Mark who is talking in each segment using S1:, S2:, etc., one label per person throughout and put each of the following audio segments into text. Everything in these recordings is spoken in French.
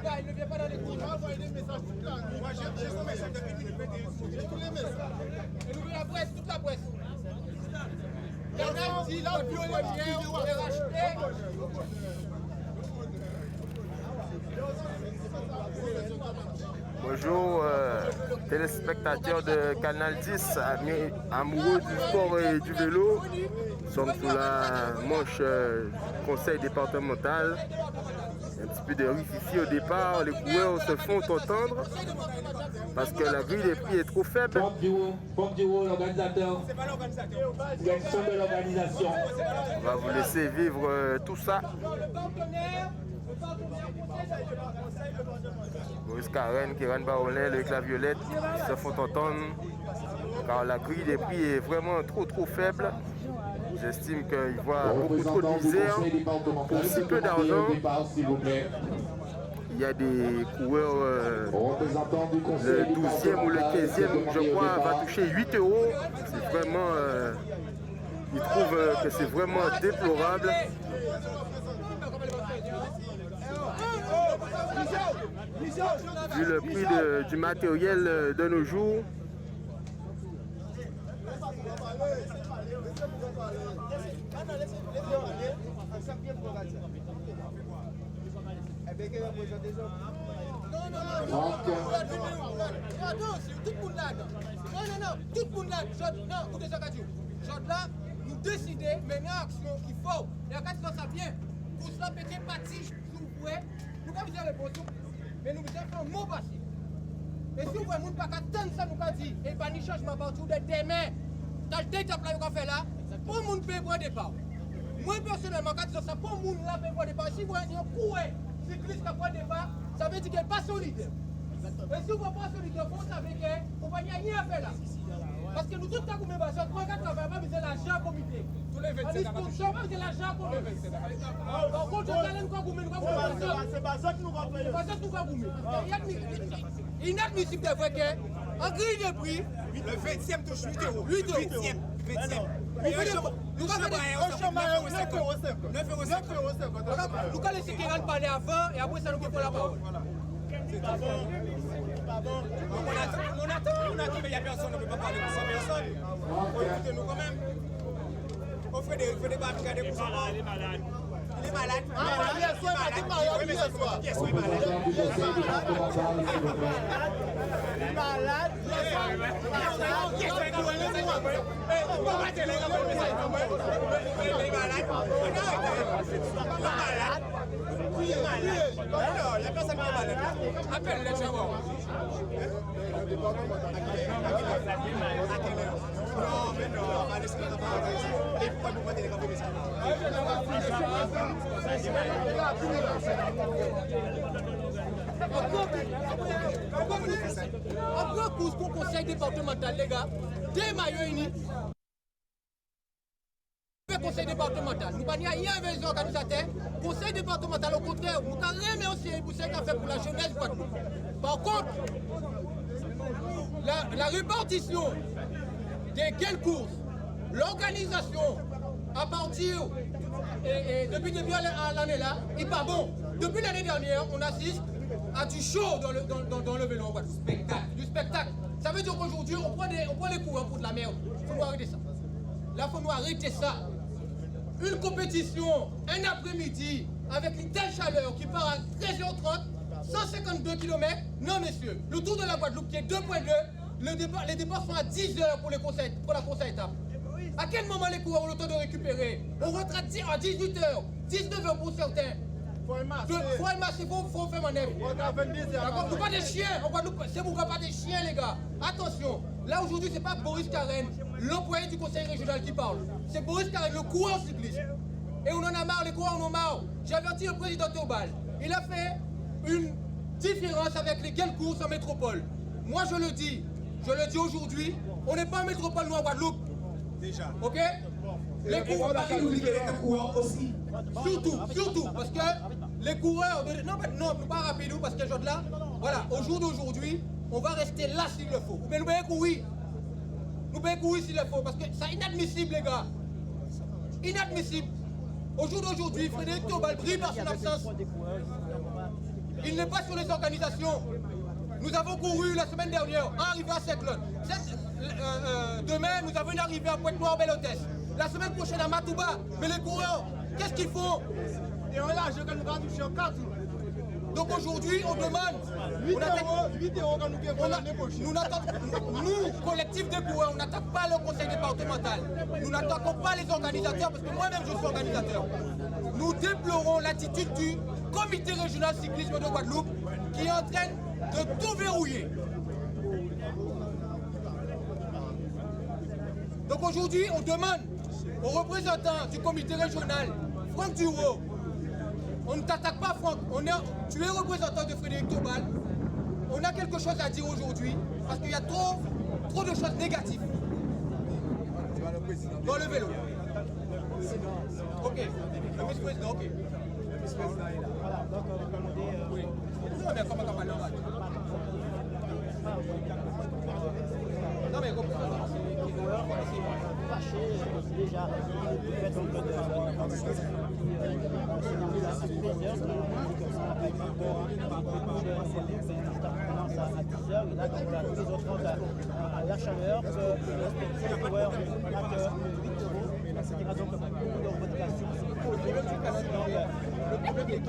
S1: gars, il ne vient pas dans les cours.
S2: Moi, j'ai son message depuis 2021. J'ai tous les messages.
S1: Et nous, la presse, toute la presse. Canal dit, là, le première, on est racheté.
S3: Bonjour téléspectateurs de Canal 10, amoureux du sport et du vélo. Nous sommes sous la manche conseil départemental. Un petit peu de risque ici au départ, les coureurs se font entendre parce que la grille des prix est trop faible.
S4: Pompe du l'organisateur. Direction de l'organisation.
S3: On va vous laisser vivre tout ça. Maurice Karen, Kéran Baronnet, le éclat violette se font entendre car la grille des prix est vraiment trop faible. J'estime qu'il voit beaucoup trop de misère pour si peu d'argent. Il y a des coureurs, le 12e ou le 15e, je crois, va toucher 8 €. C'est vraiment, ils trouvent que c'est vraiment déplorable. Vu le prix du matériel de nos jours.
S1: Nous décidons maintenant action qu'il faut. Et quand ça vient, pour cela péter parti, nous avons besoin de réponse, mais nous avons fait un mot passé. Et si vous voyez, nous ne pouvons pas attendre ça, nous avons dit, et pas ni changement partout de demain. Dans le détail qu'on fait là, pour le monde paye pour un départ. Moi personnellement, quand je dis ça, pour le monde là paye pour un départ, si vous voyez un coureur cycliste qui a pour un départ, ça veut dire qu'il n'est pas solidaire. Et si vous ne pas solidaire, vous savez que vous ne pouvez rien faire là. Parce que nous tous, quand vous mettez ça, 3-4 travailleurs, pas besoin d'argent au comité. Tous les 27 ans. Pas besoin d'argent au comité. Par contre, je vais quoi vous mettez, c'est pas ça que nous va payer. C'est pas ça que nous va vous mettre. Inadmissible de vrai qu'en grille de prix,
S2: Le 20e touche 8 €.
S1: 8 €.
S2: 20e.
S1: Nous allons laisser Kéran parler avant et après ça nous prend la parole.
S2: On attend, mais il n'y a personne, on ne peut pas parler pour 100 personnes. Écoutez-nous quand même. On fait des barricades pour ça. Il est malade. Il est malade. Il est malade. Il y a personne qui est malade. Appelle les gens. Non, mais non, on va laisser la parole. Et pourquoi nous mettez les gars comme ça?
S1: Après course pour conseil départemental, les gars, des maillots unis. Conseil départemental, nous n'avons rien avec les organisateurs. Conseil départemental, au contraire, nous avons rien aussi pour ce qu'on a fait pour la jeunesse. Par contre, la répartition des gains de course, l'organisation à partir depuis l'année là, n'est pas bon. Depuis l'année dernière, on assiste à du show dans le vélo, du spectacle. Ça veut dire qu'aujourd'hui, on prend les coureurs pour de la merde. Il faut nous arrêter ça. Là, il faut nous arrêter ça. Une compétition, un après-midi, avec une telle chaleur qui part à 13h30, 152 km. Non, messieurs, le Tour de la Guadeloupe qui est 2.2, les départs sont à 10 h pour la course à étapes. À quel moment les coureurs ont le temps de récupérer? On rentre à 18 h, 19 h pour certains. Faut un match, il faut faire manœuvre. D'accord, nous pas des chiens, c'est pourquoi pas des chiens, les gars. Attention, là aujourd'hui, c'est pas Boris Karen, l'employé du conseil régional qui parle. C'est Boris Karen, le coureur cycliste. Et on en a marre, les coureurs en ont marre. J'ai averti le président Théobald. Il a fait une différence avec les gains de course en métropole. Moi, je le dis aujourd'hui, on n'est pas en métropole, nous en Guadeloupe. Déjà. Ok? Les coureurs aussi. Surtout, parce que les coureurs... Non, pas rapide, parce que là, voilà, au jour d'aujourd'hui, on va rester là s'il le faut. Mais nous pouvons courir. Nous pouvons courir s'il le faut, parce que c'est inadmissible, les gars. Inadmissible. Au jour d'aujourd'hui, Frédéric Théobald brille par son absence. Il n'est pas sur les organisations. Nous avons couru la semaine dernière, arrivé à Seclon. Demain, nous avons une arrivée à Pointe-Noire-Belle-Hôtesse. La semaine prochaine à Matouba. Mais les coureurs, qu'est-ce qu'ils font? Et on lâche quand nous va toucher en 4. Donc aujourd'hui, on demande. Nous, collectif de coureurs, on n'attaque pas le conseil départemental. Nous n'attaquons pas les organisateurs, parce que moi-même je suis organisateur. Nous déplorons l'attitude du comité régional cyclisme de Guadeloupe qui est en train de tout verrouiller. Donc aujourd'hui, on demande aux représentants du comité régional, Franck Duro, on ne t'attaque pas Franck, tu es représentant de Frédéric Tobal, on a quelque chose à dire aujourd'hui parce qu'il y a trop de choses négatives dans le vélo. Ok, le vice-président, ok. Oui. Non, mais comment on va parler? Non, mais
S5: fâché déjà fait donc de à 10h, et là quand on a tous les autres à la chaleur, que les coureurs à 8 €, il y aura donc beaucoup de revendications. Le problème est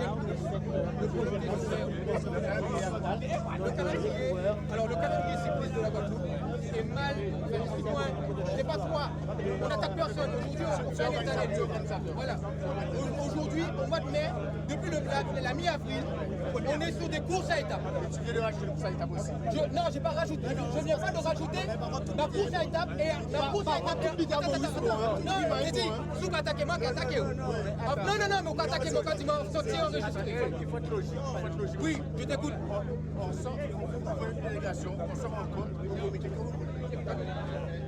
S1: alors le calendrier cycliste de la Guadeloupe est mal, je n'ai pas trois, on n'attaque personne. Aujourd'hui, on fait un état des lieux. Voilà. Aujourd'hui, au mois de mai, depuis la mi-avril, on est sur des courses à étapes.
S6: Tu viens de rajouter une étape aussi.
S1: Non, je n'ai pas rajouté. Je ne viens pas de rajouter la course à étapes et la course à étapes. Non, j'ai dit, sous attaquer moi, attaquer. Non, mais on attaquer moi quand tu m'as sorti enregistré.
S6: Il faut être logique.
S1: Oui, je t'écoute.
S6: On sort une délégation, on se rencontre, on communique.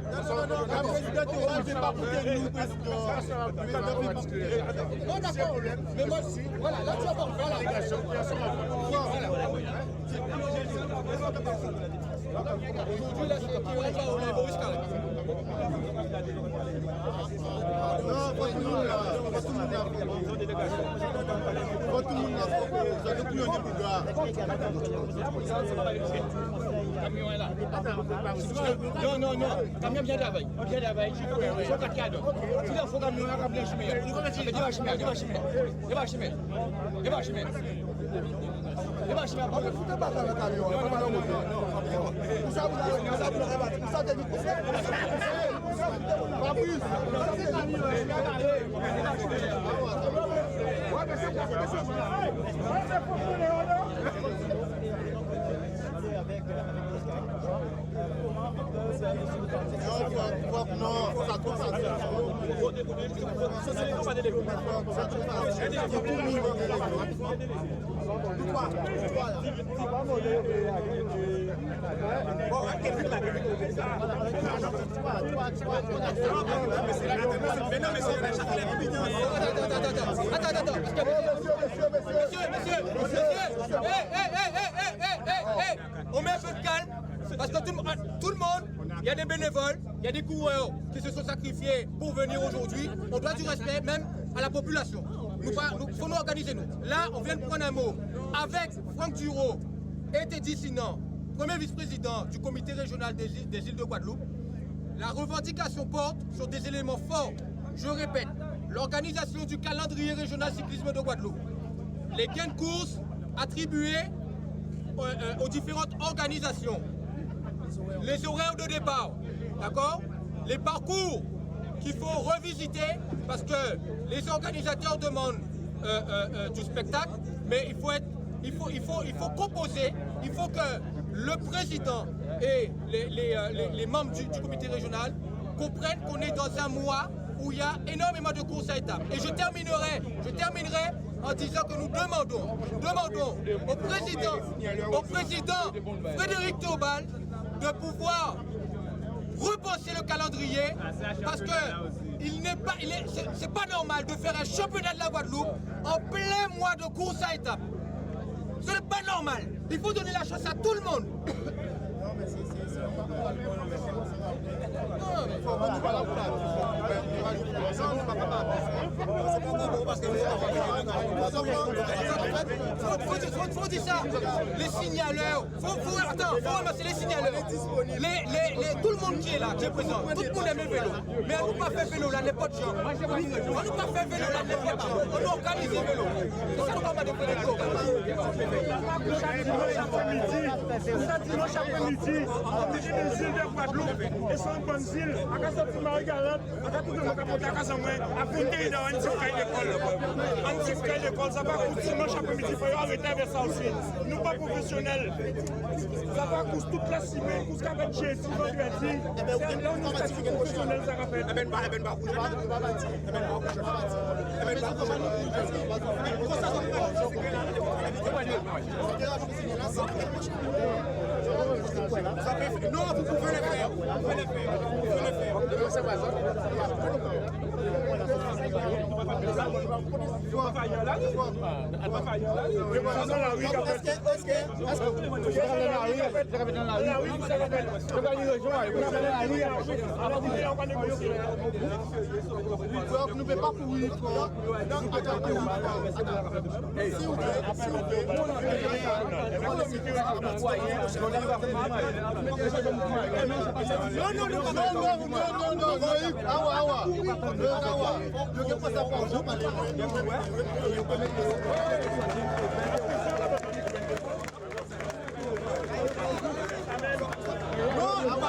S2: Non, la présidente ne fait pas pour nous, président.
S1: Non, d'accord. Mais moi, voilà, là tu vas voir. Voilà. Aujourd'hui, là, c'est qui on va au Boris Carré.
S6: Non, pas tout le monde là. Pas tout le monde là. Pas tout le monde là. Vous avez plus un début de gars.
S1: Camion est là. Non. Camion vient d'avant. Vient d'avant. Je suis pas cadre. Tu dois faire camion à remplir le chemin. On met un peu de calme, parce que tout le monde, il y a des bénévoles, il y a des coureurs qui se sont sacrifiés pour venir aujourd'hui. On doit du respect même à la population. Il faut nous organiser nous. Là, on vient de prendre un mot avec Franck Duro et Teddy Sinan, premier vice-président du comité régional des îles de Guadeloupe. La revendication porte sur des éléments forts. Je répète, l'organisation du calendrier régional cyclisme de Guadeloupe, les gains de course attribués aux différentes organisations, les horaires de départ, d'accord, les parcours qu'il faut revisiter parce que les organisateurs demandent du spectacle, mais il faut composer, il faut que le président et les membres du comité régional comprennent qu'on est dans un mois où il y a énormément de courses à étapes. Et je terminerai en disant que nous demandons au président Frédéric Tobal de pouvoir repenser le calendrier parce que c'est pas normal de faire un championnat de la Guadeloupe en plein mois de course à étapes. Ce n'est pas normal. Il faut donner la chance à tout le monde. faut dire ça. Les signaleurs, faut ramasser les signaleurs. Tout le monde qui est là, qui est présent, tout le monde aime le vélo. Mais on ne pas faire vélo là, n'importe gens. On ne pas faire vélo là, n'importe gens. On organise le vélo. C'est ça qu'on va développer le
S7: dimanche après-midi, on dit les îles de Guadeloupe et sont bonnes îles. À la sortie de Marie-Galante, à tout le monde a à Casamoué, à 21 dans une petite école. Une petite école, ça va coûter dimanche après-midi, il faut arrêter avec ça aussi. Nous pas professionnels. Ça va coûter toute la semaine, coûter avec G, si vous lui avez dit. C'est là où nous sommes professionnels, ça rappelle.
S2: Non, vous pouvez le faire. Vous pouvez le faire. Vous pouvez le faire.
S6: Nous ne pouvons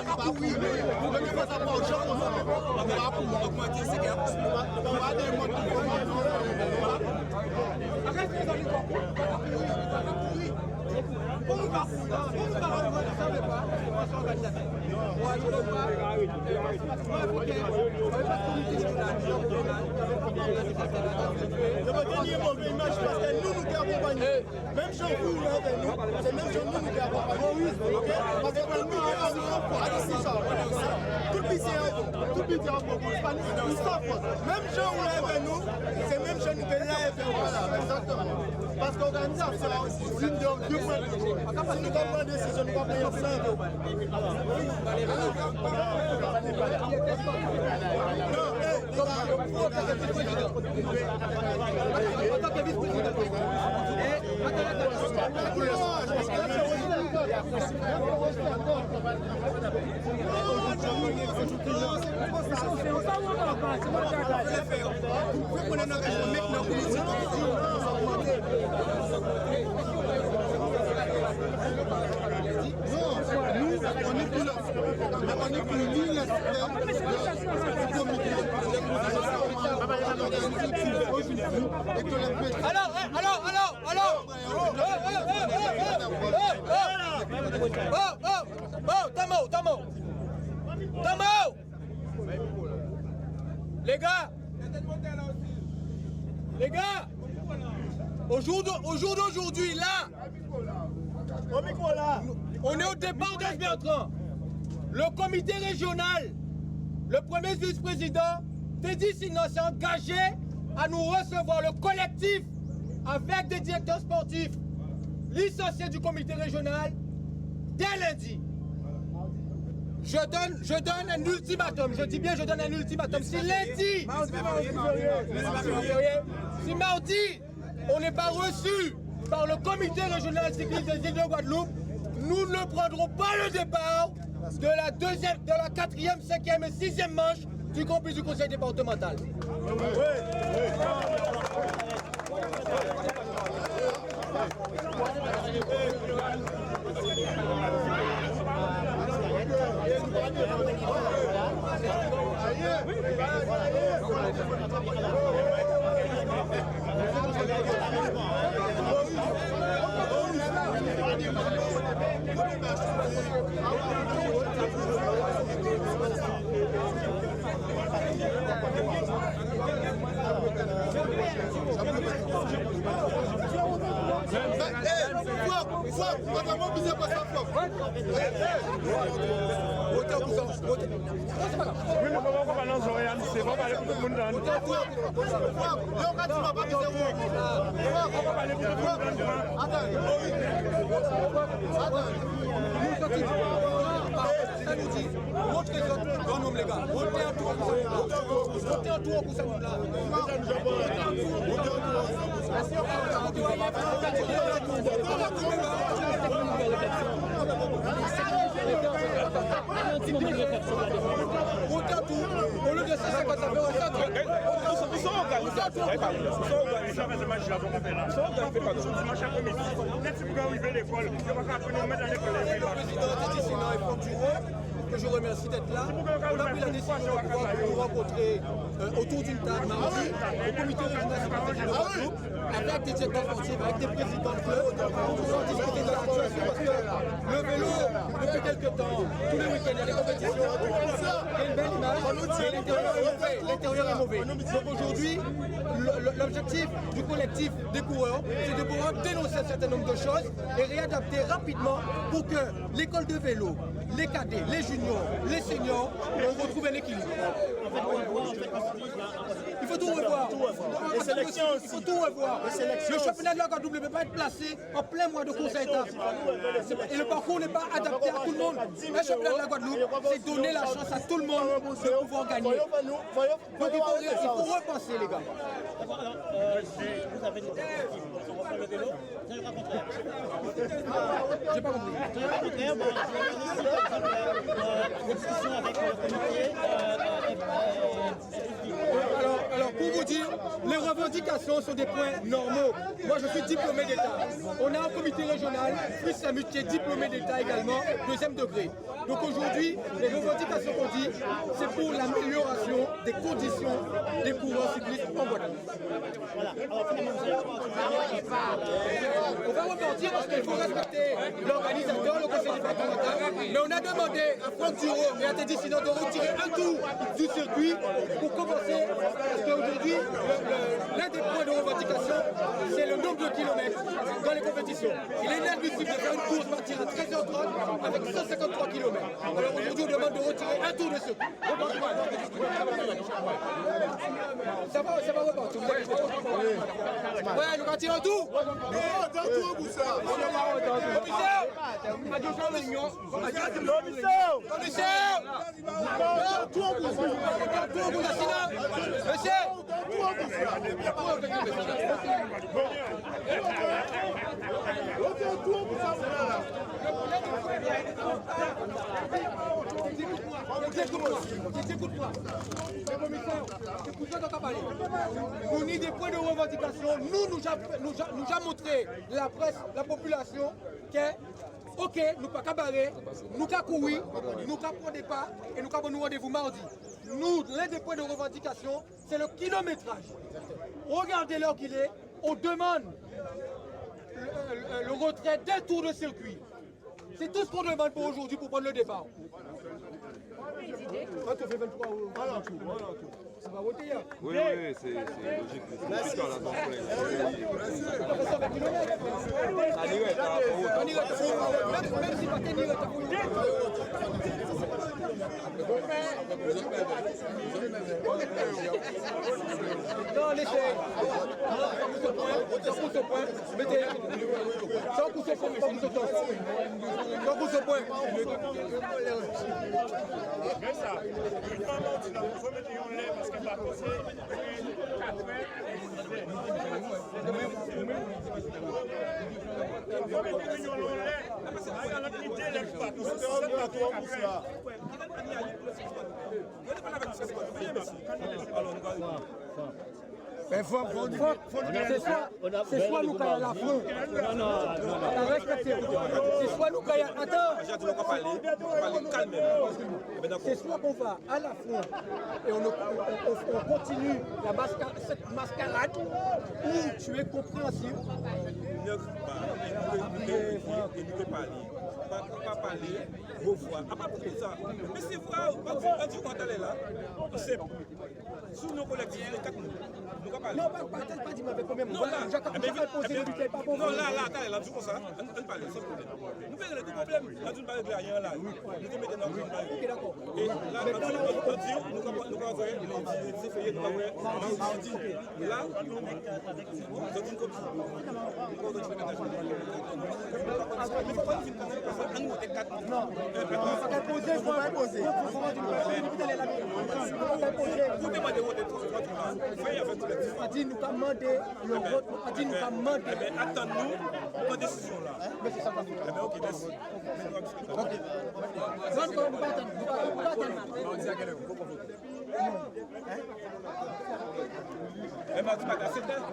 S6: pas courir. Même si vous, c'est même si nous qui accompagnons. Parce que tout le même gens où lève nous, c'est même gens qui lève. Voilà, exactement. Parce qu'organisation, c'est une de deux points. Si nous avons une décision, nous allons payer 5 euros.
S1: Tamo! Les gars, au jour d'aujourd'hui, là, on est au départ de Bertrand. Le comité régional, le premier vice-président, Teddy Sinon s'est engagé à nous recevoir le collectif avec des directeurs sportifs licenciés du comité régional dès lundi. Je donne un ultimatum, je dis bien je donne un ultimatum. Si lundi, si mardi, on n'est pas reçu par le comité régional cycliste des îles de Guadeloupe, nous ne prendrons pas le départ de la 4e, 5e et 6e manche du campus du conseil départemental. montrez les autres grand nombre, les gars. Montez un tour pour ça. Montez un tour pour ça, là. Montez un tour. Au lieu de 150, ça fait au centre.
S7: Ils sont organisés. Ils sont organisés avec les matchs là. Ils sont organisés par nous. Match après-midi. Quand tu peux arriver à l'école, tu vas pas nous mettre dans l'école.
S1: Le président Titi Sina et Franck Duro, que je remercie d'être là. On a pris la décision de pouvoir nous rencontrer autour d'une table mardi au comité régional sportif de Guadeloupe, avec des directeurs sportifs, avec des présidents de clubs, pour discuter de la situation parce que le vélo, depuis quelques temps, tous les week-ends, il y a des compétitions. Il y a une belle image, mais l'intérieur est mauvais. L'intérieur est mauvais. Donc aujourd'hui, l'objectif du collectif des coureurs, c'est de pouvoir dénoncer un certain nombre de choses et réadapter rapidement pour que l'école de vélo, les cadets, les juniors, les seniors, on retrouve un équilibre. Il faut tout revoir.
S6: Les sélections aussi.
S1: Il faut tout revoir. Le championnat de la Guadeloupe ne peut pas être placé en plein mois de course à étapes. Et le parcours n'est pas adapté à tout le monde. Un championnat de la Guadeloupe, c'est donner la chance à tout le monde de pouvoir gagner. Donc il faut repenser, les gars.
S5: Vous avez des objectifs pour reprendre le vélo. C'est le contraire.
S1: J'ai pas compris.
S5: C'est le contraire. Des discussions avec le comité.
S1: Alors pour vous dire, les revendications sont des points normaux. Moi je suis diplômé d'État. On a un comité régional, plus Samu qui est diplômé d'État également, deuxième degré. Donc aujourd'hui, les revendications qu'on dit, c'est pour l'amélioration des conditions des coureurs cyclistes en Guadeloupe.
S5: Voilà. Alors finalement, vous allez
S1: On va repartir parce qu'il faut respecter l'organisateur, le conseil départemental. Mais on a demandé à Franck Duro et à Teddy Sina de retirer un tour du circuit pour commencer. Parce qu'aujourd'hui, l'un des points de revendication, c'est le nombre de kilomètres dans les compétitions. Il est inadmissible de faire une course partir à 13h30 avec 153 km. Alors aujourd'hui, on demande de retirer un tour de circuit. Ça va repartir. Ouais, nous retirons un tour. Écoute-moi. Nous ni des points de revendication. Nous avons montré la presse, la population, que ok, nous pas cabaret, nous pas courir, nous pas prendre des pas et nous avons rendez-vous mardi. Nous, l'un des points de revendication, c'est le kilométrage. Regardez l'heure qu'il est, on demande le retrait d'un tour de circuit. C'est tout ce qu'on demande pour aujourd'hui pour prendre le départ. Quand tu fais 23 ou 20 tours, ça va voter là.
S8: Oui, c'est logique. C'est plus la
S1: même si pas tenir non, laissez. Sans coup de point. Mettez. Sans coup de point.
S7: Mais ça, une femme dit là, il faut mettre un lait parce qu'elle va passer 4 heures. Il faut mettre un lait parce qu'elle a la idée de pas tout ça.
S1: C'est soit nous caillons la front. C'est soit nous caillons. Attends. C'est soit qu'on va à la front et on continue cette mascarade ou tu es compréhensible.
S2: Ne peut pas parler, revoir. À part tout ça, mais c'est vrai, quand tu es là, c'est sous nos collectifs, les 4 mots. nous pas parler.
S6: Non, pas dire avec combien.
S2: Non, là,
S6: J'ai posé le but, pas bon.
S2: non, là, attendez, là, tout comme ça, on parle, sans problème. Nous faisons le problème, là, tu ne parles de rien, là. Nous te mettons dans le problème. Ok, d'accord. Et là, on dit, nous avons fait, c'est fait, nous avons dit, là, c'est une copie. Il faut pas nous faire un nouveau T4. Non, il faut pas poser, il faut pas poser. Vous demandez votre T3, faites avec tous les petits.
S6: Adi nous a demandé le vote, Adi nous a demandé.
S2: Eh bien, attends-nous pour décision là.
S6: Mais c'est ça qu'on dit.
S2: Eh bien, ok, merci.
S6: Ok. Vous pas attendre.
S2: Eh bien, tu m'as cassé tête.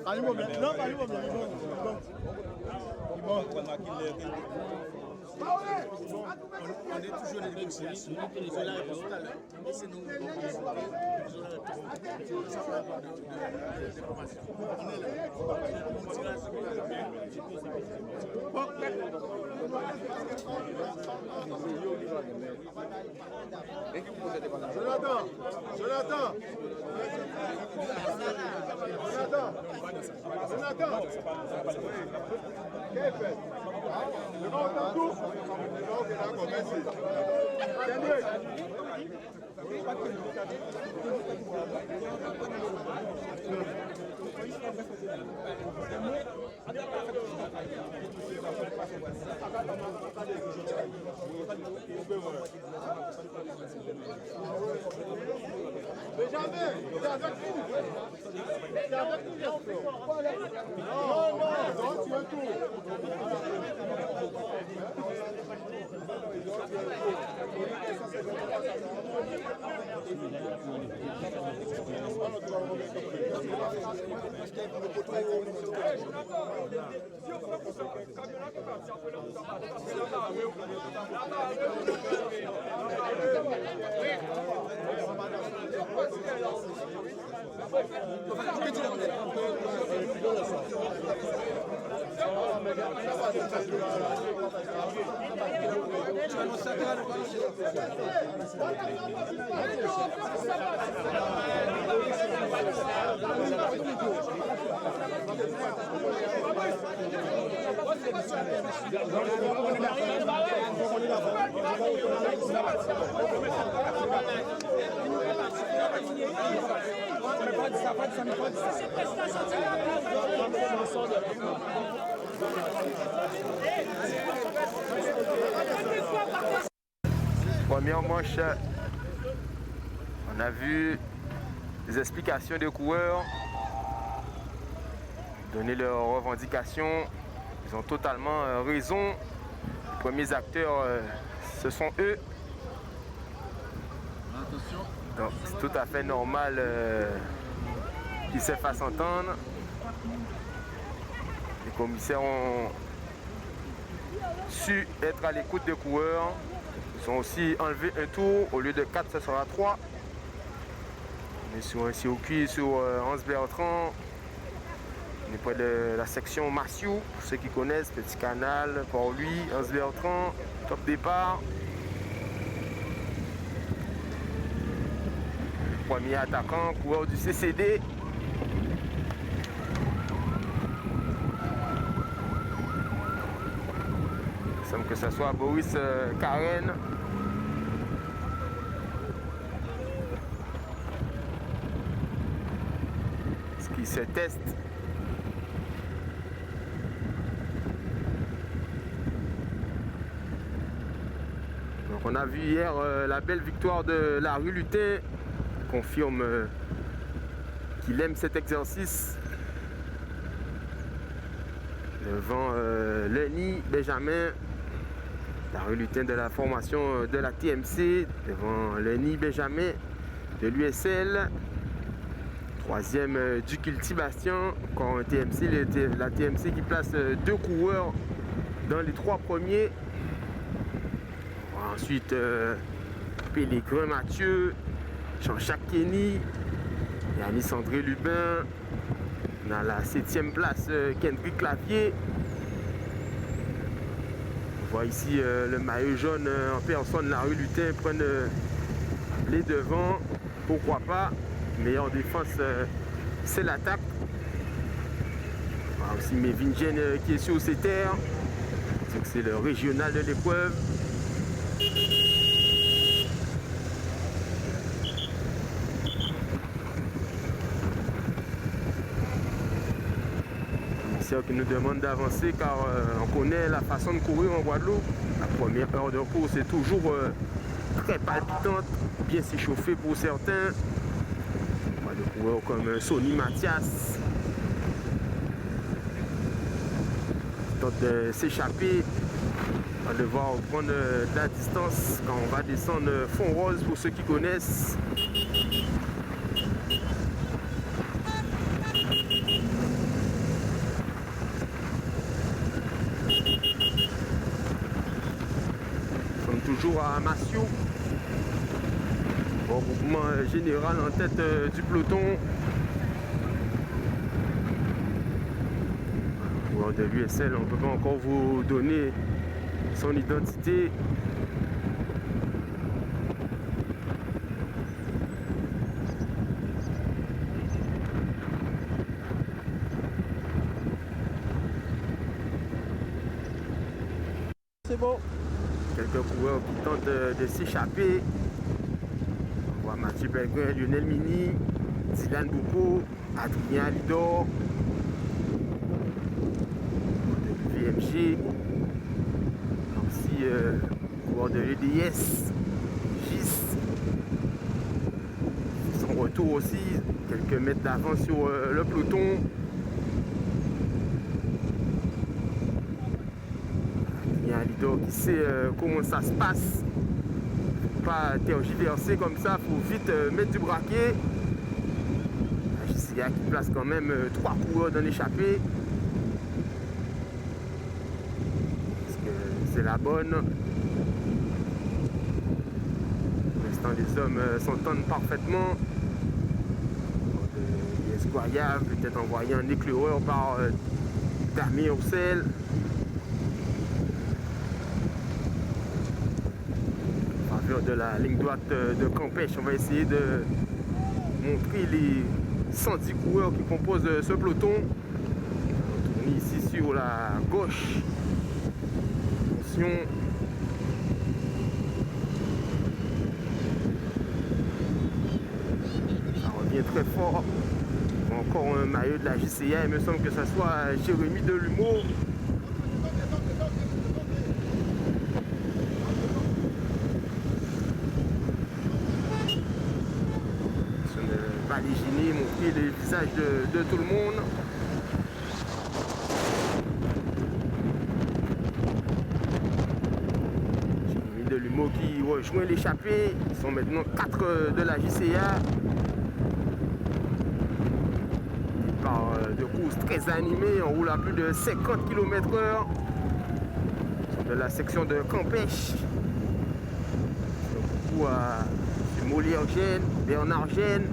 S6: Allez-moi bien. Non, allez-moi bien.
S2: On est toujours les négociations. Ils ont la réponse tout à l'heure. Et c'est nous. Ils ont la réponse. On est là. On tire à
S6: Jonathan. Qu'est-ce que fait? Le vent entend tout? Ok, d'accord, merci. Mais jamais, c'est avec vous. C'est avec vous. Non, tu veux tout.
S3: Première manche, on a vu les explications des coureurs, donner leurs revendications. Ils ont totalement raison. Les premiers acteurs, ce sont eux. Donc c'est tout à fait normal qu'ils se fassent entendre. Les commissaires ont su être à l'écoute des coureurs. Ils ont aussi enlevé un tour. Au lieu de 4, ce sera 3. On est sur un circuit sur Hans Bertrand. On est près de la section Massiou. Pour ceux qui connaissent, Petit Canal, Port-Louis, Hans Bertrand, top départ. Premier attaquant, coureur du CCD. Il semble que ce soit Boris Karen. Ce qui se teste. Donc on a vu hier la belle victoire de la rue Lutin. Confirme qu'il aime cet exercice devant Lenny Benjamin, la rue Lutin de la formation de la TMC, devant Lenny Benjamin de l'USL, troisième du Cultivation, encore un TMC, la TMC qui place 2 coureurs dans les 3 premiers. Ensuite Pellegrin Mathieu, Jean-Jacques Kenny, Yanis André Lubin. On a la 7e place, Kendrick Clavier. On voit ici le maillot jaune en personne, la rue Lutin prennent les devants. Pourquoi pas? Meilleure défense c'est l'attaque. Aussi Mévingen qui est sur ses terres. C'est le régional de l'épreuve. Qui nous demande d'avancer car on connaît la façon de courir en Guadeloupe. La première heure de course est toujours très palpitante, bien s'échauffer pour certains. On voit des coureurs comme Sonny Mathias tente de s'échapper. On va devoir prendre de la distance quand on va descendre Fond Rose pour ceux qui connaissent. Toujours à Massieu, au regroupement général en tête du peloton. Pour de l'USL, on ne peut pas encore vous donner son identité.
S5: C'est bon.
S3: Quelques coureurs qui tentent de s'échapper. On voit Mathieu Pellegrin, Lionel Mini, Dylan Boucault, Adrien Alidor, VMG, aussi coureur de l'EDS, Gis. Son retour aussi, quelques mètres d'avance sur le peloton. Alidor qui sait comment ça se passe. Pas tergiverser comme ça, il faut vite mettre du braquet. La JCA qui place quand même 3 coureurs dans l'échappée. Parce que c'est la bonne. Pour l'instant, les hommes s'entendent parfaitement. Esquoyable, peut-être envoyé un éclaireur par Damien Roussel. De la ligne droite de Campèche, on va essayer de montrer les 110 coureurs qui composent ce peloton. On est ici sur la gauche. Attention. Ça revient très fort. Encore un maillot de la JCA, il me semble que ce soit Jérémy Delumeau. Aléginer, montrer les visages de tout le monde. Jérémy Delumeau qui rejoint l'échappée. Ils sont maintenant 4 de la JCA. Par de courses très animées, on roule à plus de 50 km/h. De la section de Campèche. Beaucoup à Molière Gène, Bernard Gène.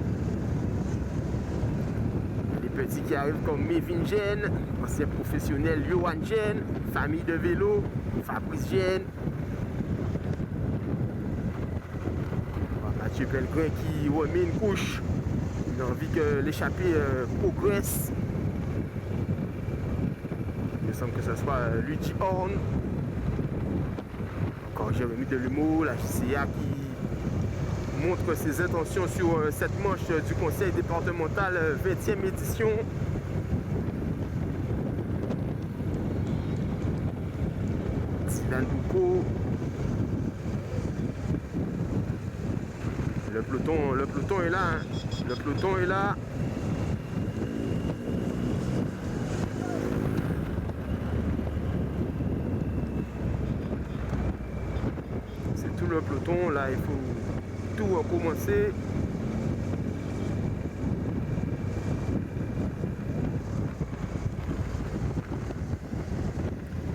S3: Petits qui arrivent comme Mévingen, ancien professionnel Johan Gène, famille de vélo, Fabrice Gène. Mathieu Pellegrin qui remet une couche. Il a envie que l'échappée progresse. Il me semble que ce soit Luigi Horn. Encore Jérémy Delumeau, la JCA qui montre ses intentions sur cette manche du conseil départemental 20e édition. Dylan Boucault. Le peloton est là. Hein. Le peloton est là. C'est tout le peloton. Là, il faut tout recommencer.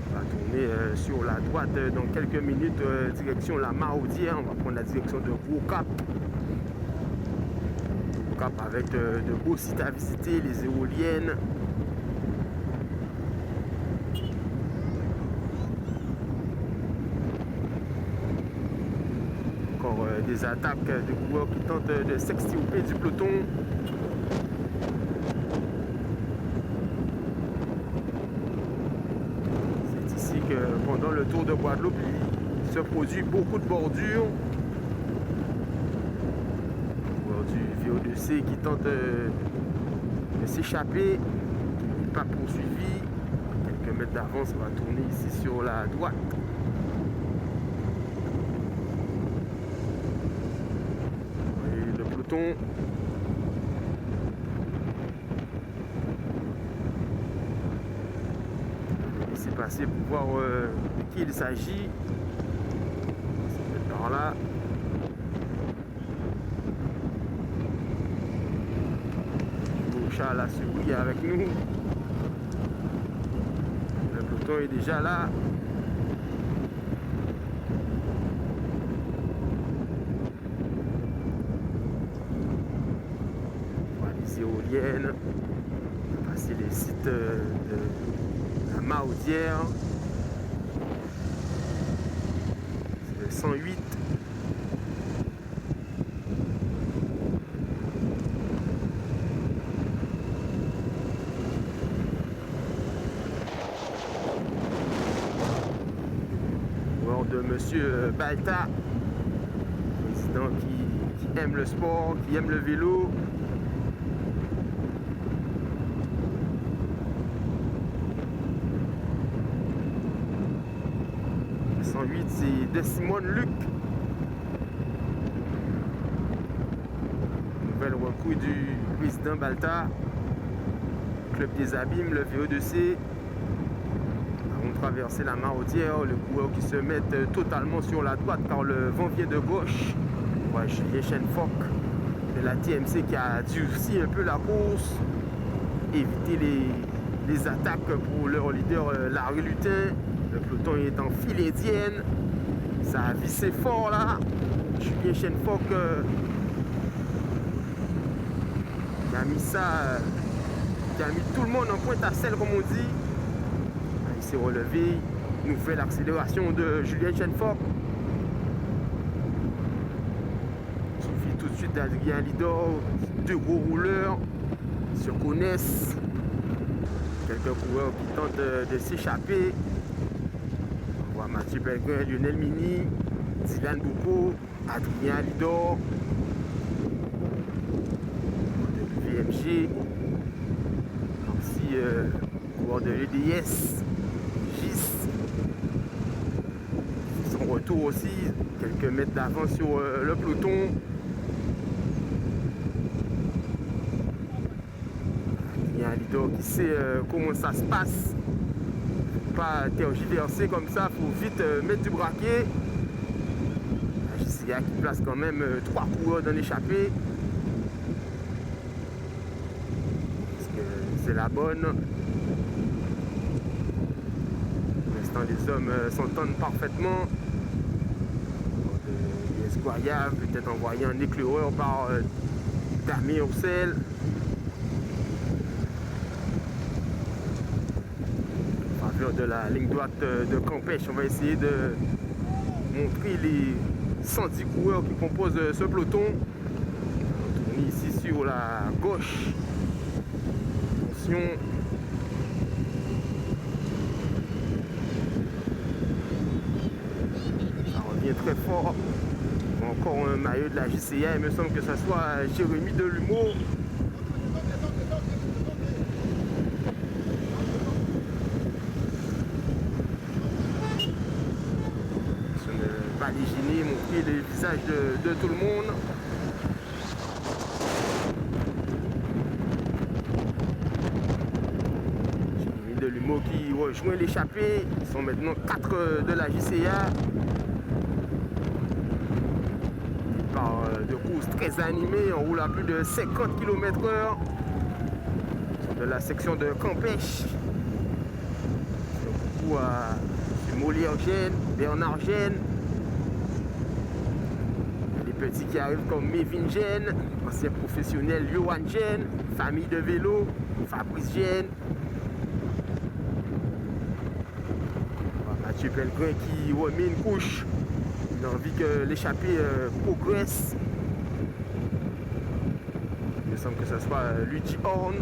S3: On va tourner sur la droite dans quelques minutes, direction la Maraudière. On va prendre la direction de Gros Cap. Gros Cap avec de beaux sites à visiter, les éoliennes. Des attaques de coureurs qui tentent de s'extirper du peloton. Pendant le Tour de Guadeloupe, il se produit beaucoup de bordures. Du VO2C qui tente de s'échapper, qui n'est pas poursuivi. Quelques mètres d'avance, on va tourner ici sur la droite. Et le peloton. C'est passé pour voir de qui il s'agit. C'est par là. La souris avec nous. Le peloton est déjà là. Voilà les éoliennes. On va passer les sites de la Mahaudière. C'est le 108. De Monsieur Balta, président qui aime le sport, qui aime le vélo. Le 108, c'est de Simone Luc. Nouvelle recrue du président Balta. Club des Abîmes, le VO2C. Traverser la Mahaudière, le coureur qui se met totalement sur la droite car le vent vient de gauche. Ouais, Julien Chenfoc de la TMC qui a durci un peu la course, éviter les attaques pour leur leader Larry Lutin. Le peloton est en file indienne, ça a vissé fort là. Julien Chenfoc qui a mis ça, qui a mis tout le monde en pointe à selle comme on dit. S'est relevé, nouvelle accélération de Julien Chenfoc. Suffit tout de suite d'Adrien Lidor, deux gros rouleurs se connaissent. Quelques coureurs qui tentent de s'échapper. On voit Mathieu Pellegrin, Lionel Mini, Dylan Boucault, Adrien Lidor, de VMG, aussi coureur de l'EDS. Son retour aussi, quelques mètres d'avance sur le peloton. Il y a un leader qui sait comment ça se passe. Pas tergiverser comme ça, il faut vite mettre du braquet. La JCA qui place quand même 3 coureurs dans l'échappée. Parce que c'est la bonne. Les hommes s'entendent parfaitement. Esquire peut-être envoyé un éclaireur par Damien Roussel. En faveur de la ligne droite de Campèche, on va essayer de montrer les 110 coureurs qui composent ce peloton. On est ici sur la gauche. Attention. Très fort. Encore un maillot de la JCA, il me semble que ce soit Jérémy Delumeau. Je ne pas les gêner, montrer les visages de tout le monde. Jérémy Delumeau qui rejoint l'échappée. Ils sont maintenant 4 de la JCA. De course très animée, on roule à plus de 50 km/h de la section de Campèche. Coucou à Molière Gène, Bernard Gène, les petits qui arrivent comme Mévin Gène, ancien professionnel Johan Gène, famille de vélo, Fabrice Gène. Mathieu Pellegrin qui remet une couche. Il a envie que l'échappée progresse. Il me semble que ce soit Luigi Horn.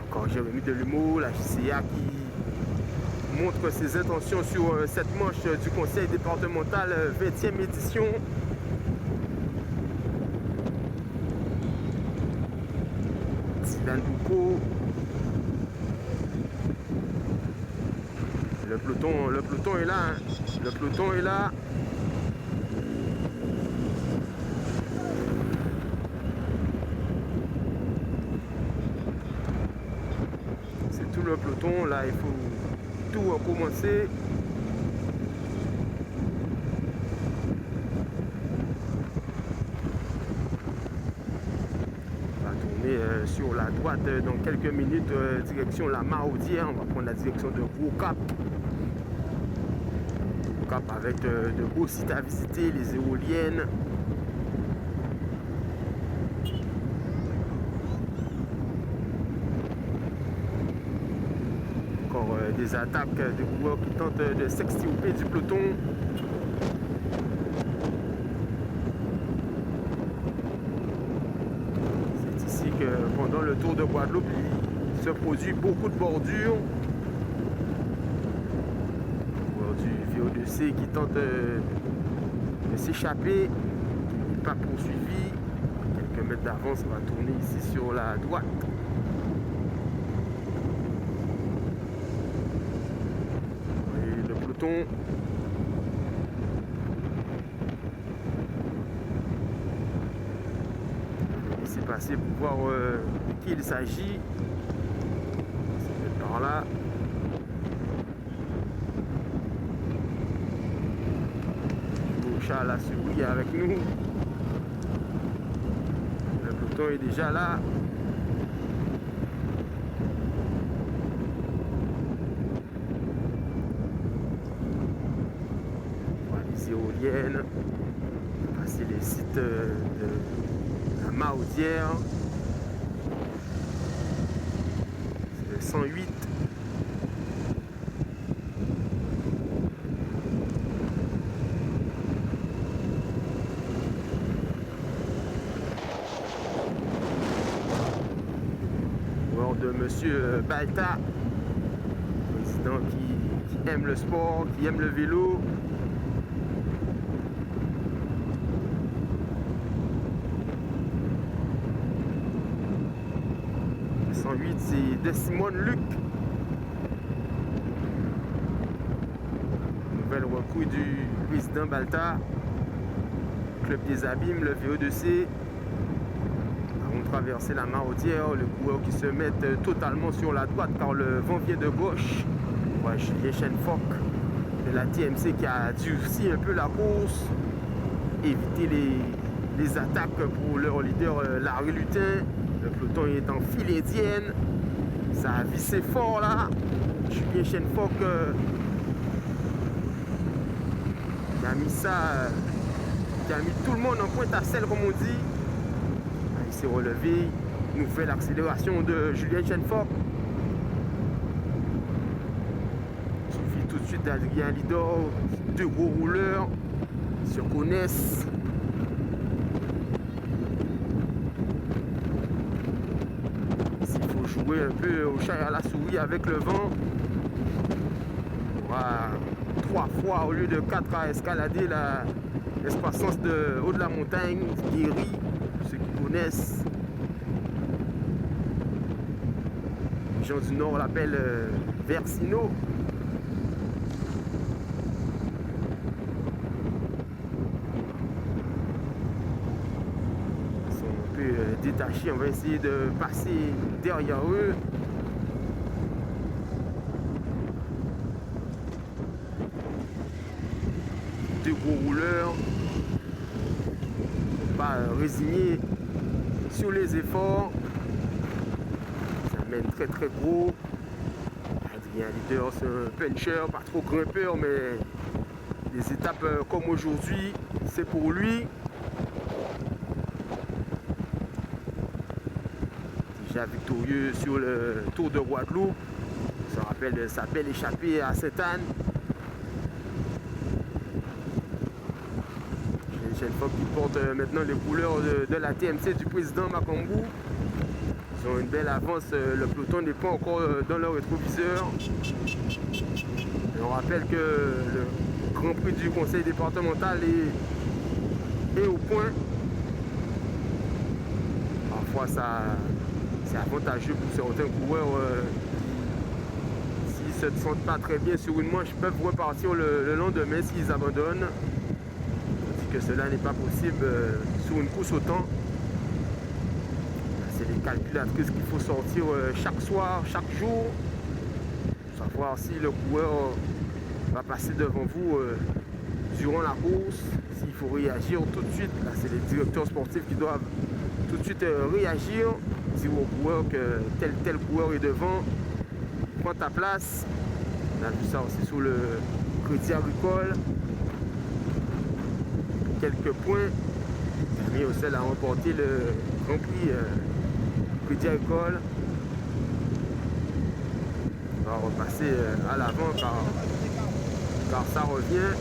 S3: Encore Jérémy Delumeau, la JCA qui montre ses intentions sur cette manche du conseil départemental 20e édition. Sylvain Douko. Le peloton est là. Hein. Le peloton est là. C'est tout le peloton. Là, il faut tout recommencer. On va tourner sur la droite dans quelques minutes, direction la Maraudière. On va prendre la direction de Gros-Cap. Gros-Cap avec de beaux sites à visiter, les éoliennes. Des attaques de coureurs qui tentent de s'extirper du peloton. C'est ici que pendant le Tour de Guadeloupe, il se produit beaucoup de bordures. Coureurs du VO2C qui tentent de s'échapper, pas poursuivi. Quelques mètres d'avance, on va tourner ici sur la droite. C'est passé pour voir de qui il s'agit. C'est par là. Le chat à la souris avec nous. Le peloton est déjà là. Éoliennes, passer les sites de la Maraudière, c'est le 108. Bord de Monsieur Balta, président qui aime le sport, qui aime le vélo. 108, c'est de Simone Luc. Nouvelle recrue du président Balta. Club des Abîmes, le VO2C. On traverse la Maraudière, le coureur qui se met totalement sur la droite car le vent vient de gauche. Ouais, Julien Chenfoc de la TMC qui a durci un peu la course, éviter les attaques pour leur leader Larry Lutin. Le peloton est en file indienne. Ça a vissé fort là. Julien Chenfoc qui a mis ça, qui a mis tout le monde en pointe à selle comme on dit. Il s'est relevé. Nouvelle accélération de Julien Chenfoc. Il suffit tout de suite d'Adrien Lidor. Deux gros rouleurs se connaissent. Jouer un peu au chat et à la souris avec le vent. On va 3 fois au lieu de 4 à escalader l'espacence de haut de la montagne, Guéry, ceux qui connaissent. Les gens du Nord l'appellent Versino. Détachés, on va essayer de passer derrière eux. Deux gros rouleurs. Pas résigner sur les efforts. Ça mène très très gros. Adrien Leader, c'est un puncher, pas trop grimpeur, mais les étapes comme aujourd'hui, c'est pour lui. Déjà victorieux sur le Tour de Guadeloupe. Ça rappelle de sa belle échappée à Sainte-Anne. Chenfoc qui porte maintenant les couleurs de la TMC du président Macambou. Ils ont une belle avance, le peloton n'est pas encore dans leur rétroviseur. Et on rappelle que le Grand Prix du conseil départemental est au point. Parfois c'est avantageux pour certains coureurs s'ils ne se sentent pas très bien sur une manche, ils peuvent repartir le lendemain s'ils abandonnent. Tandis que cela n'est pas possible sur une course au temps. C'est les calculatrices qu'il faut sortir chaque soir, chaque jour, pour savoir si le coureur va passer devant vous durant la course, s'il faut réagir tout de suite. Là, c'est les directeurs sportifs qui doivent tout de suite réagir, dire au coureur que tel coureur est devant, prends ta place. On a vu ça aussi sur le Crédit Agricole. Quelques points. Camille Ocel a remporté le Grand Prix Crédit Agricole. On va repasser à l'avant car ça revient.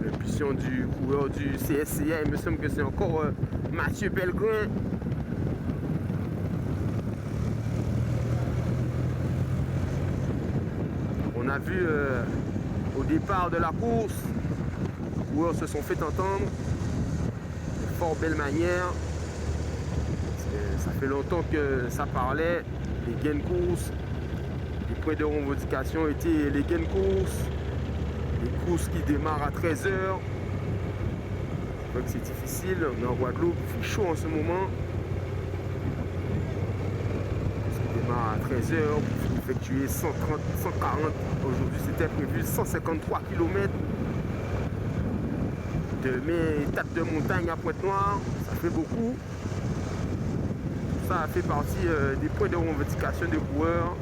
S3: L'impulsion du coureur du CSCA, il me semble que c'est encore Mathieu Pellegrin. On a vu au départ de la course, les coureurs se sont fait entendre de fort belle manière. Ça fait longtemps que ça parlait. Les gains de course, les points de revendication étaient les gains de course, les courses qui démarrent à 13h. Je crois que c'est difficile, on est en Guadeloupe, il fait chaud en ce moment. Ça démarre à 13h, pour effectuer 130, 140. Aujourd'hui c'était prévu 153 km. Demain, étape de montagne à Pointe-Noire, ça fait beaucoup. Ça fait partie des points de revendication des coureurs.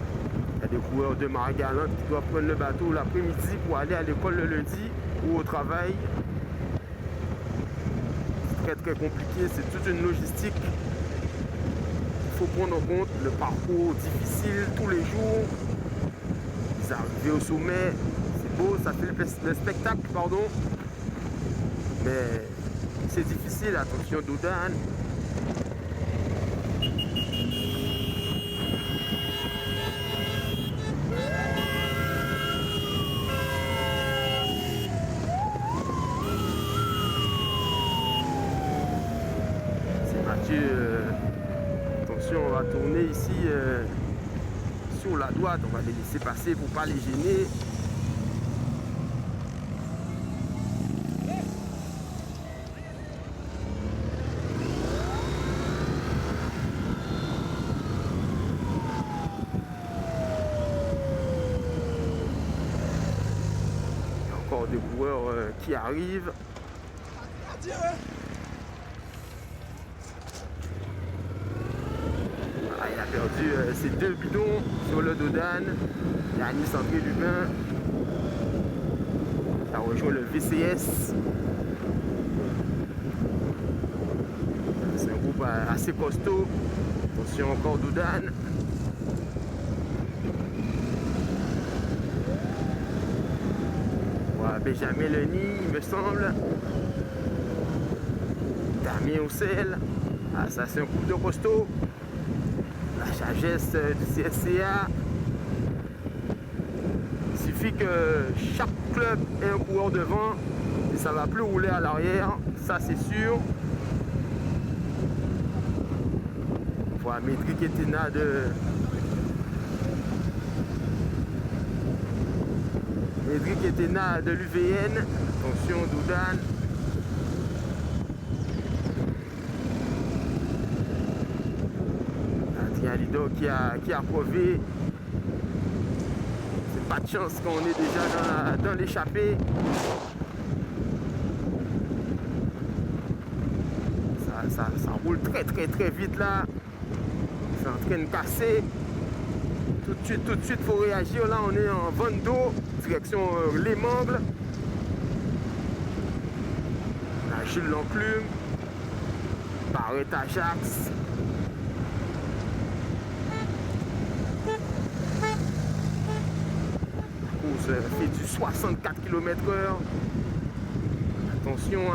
S3: Il y a des coureurs de Marie-Galante qui doivent prendre le bateau l'après-midi pour aller à l'école le lundi ou au travail. C'est très compliqué, c'est toute une logistique. Il faut prendre en compte le parcours difficile tous les jours. Ils arrivent au sommet, c'est beau, ça fait le spectacle, pardon. Mais c'est difficile, attention Doudane. Attention, on va tourner ici sur la droite, on va les laisser passer pour ne pas les gêner. Il y a encore des coureurs qui arrivent. Il a perdu ses 2 bidons sur le Dodane. Yanis André Lubin. Ça rejoint le VCS. C'est un groupe assez costaud. Attention encore Dodane. Voilà, Benjamin Leni, il me semble. Damien Ocel. Ah, ça c'est un groupe de costaud. La sagesse du CSCA. Il suffit que chaque club ait un coureur devant et ça ne va plus rouler à l'arrière, ça c'est sûr. Voilà, Médric Etena de l'UVN. Attention Doudane. Lido qui a prouvé. C'est pas de chance qu'on est déjà dans l'échappée. Ça roule très vite là. C'est en train de casser. Tout de suite faut réagir. Là on est en vente d'eau, direction Les Mangles. La Jules L'Enclume. Barrette Ajax. Fait du 64 km/h.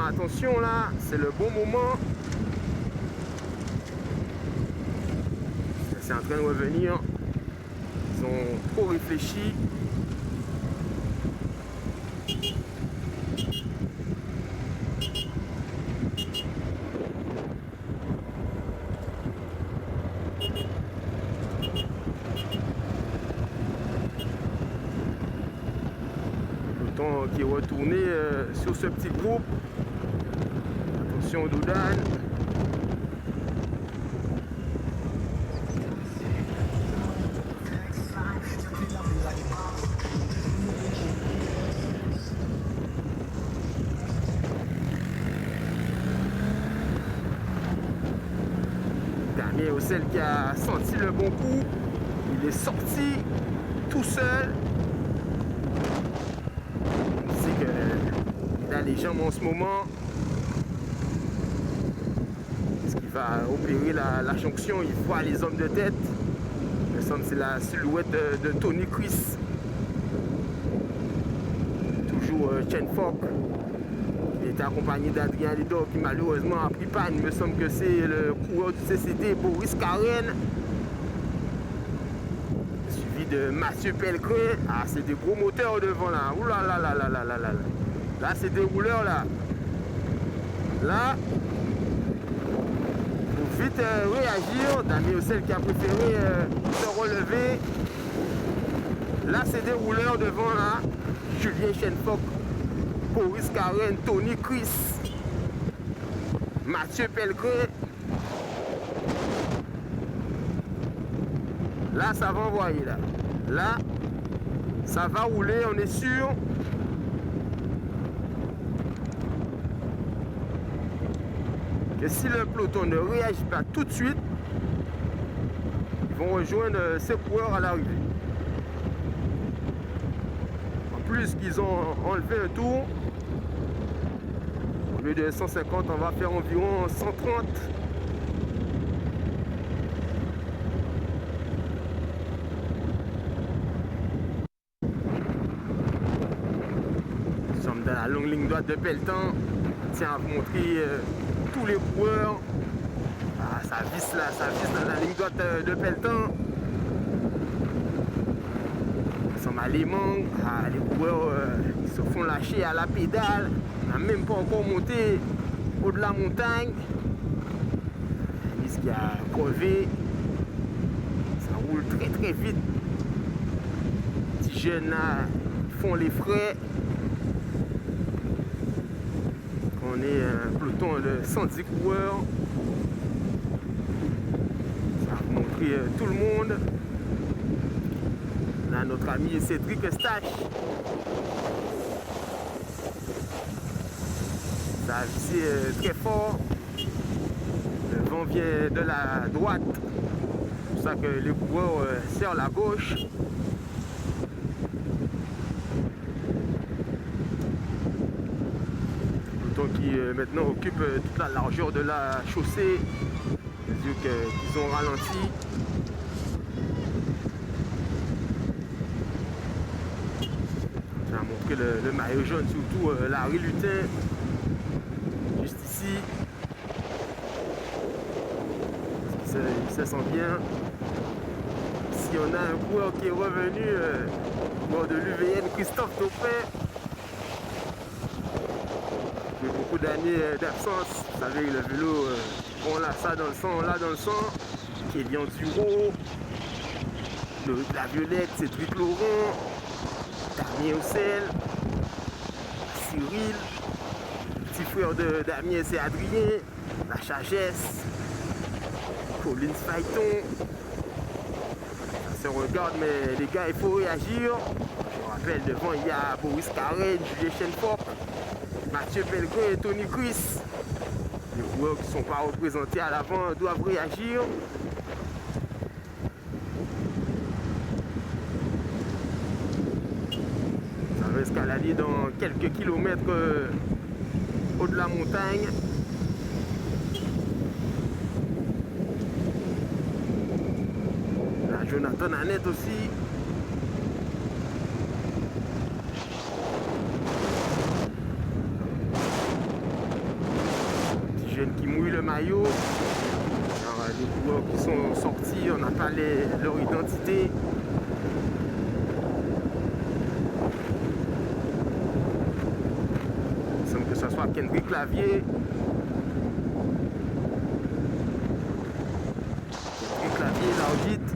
S3: Attention là, c'est le bon moment. c'est en train de revenir. Ils ont trop réfléchi. Qui est retourné sur ce petit groupe. Attention Doudan. Damien Ocel qui a senti le bon coup. Il est sorti tout seul. Il a les jambes en ce moment. Est-ce qu'il va opérer la jonction? Il voit les hommes de tête. Il me semble que c'est la silhouette de Tony Chris. Toujours Chen Fok. Il était accompagné d'Adrien Lidor qui malheureusement a pris panne. Il me semble que c'est le coureur du CCD Boris Karen. Suivi de Mathieu Pellegrin. Ah, c'est des gros moteurs devant là. Ouh là là là là là là là. Là, c'est des rouleurs là. Là, faut vite réagir. Damien Ocel qui a préféré se relever. Là, c'est des rouleurs devant là. Julien Chenfok, Boris Karen, Tony Chris, Mathieu Pellegrin. Là, ça va envoyer là. Là, ça va rouler, on est sûr. Et si le peloton ne réagit pas tout de suite, ils vont rejoindre ces coureurs à l'arrivée. En plus qu'ils ont enlevé un tour, au lieu de 150, on va faire environ 130. Nous sommes dans la longue ligne droite de Pelletan. Tiens à vous montrer tous les coureurs. Ah, ça visse là, ça visse dans la ligne droite de Pelletan. Nous sommes à Léman. Ah, les coureurs ils se font lâcher à la pédale. On n'a même pas encore monté au-delà de la montagne. Ce qui a crevé. Ça roule très très vite. Les petits jeunes là font les frais. On est un peloton de 110 coureurs. Ça va vous montrer tout le monde. Là, notre ami Cédric Eustache. Ça a vissé très fort. Le vent vient de la droite. C'est pour ça que les coureurs serrent la gauche. Qui maintenant occupe toute la largeur de la chaussée. Les yeux qu'ils ont ralenti. J'ai montré le maillot jaune, surtout Larry Lutin. Juste ici. Il se sent bien. Ici on a un coureur qui est revenu, coureur de l'UVN, Christophe Dauphin. Beaucoup d'années d'absence. Vous savez, le vélo, on a ça dans le sang, on l'a dans le sang. Kélian Duro, la Violette, Cédric Laurent, Damien Ocel, Cyril, le petit frère de Damien, c'est Adrien, la Chagesse, Colin Phaeton. Ça se regarde, mais les gars, il faut réagir. Je rappelle, devant, il y a Boris Karen, Julien Chenfok, Mathieu Pellegrin et Tony Chris. Les coureurs qui ne sont pas représentés à l'avant doivent réagir. Ça va escalader dans quelques kilomètres au-delà de la montagne. Là, Jonathan Nanette aussi. Qui mouille le maillot. Alors, des coureurs Donc ils sont sortis, on n'a pas leur identité. Il semble que ce soit Kendrick Clavier. Kendrick Clavier, l'arbitre,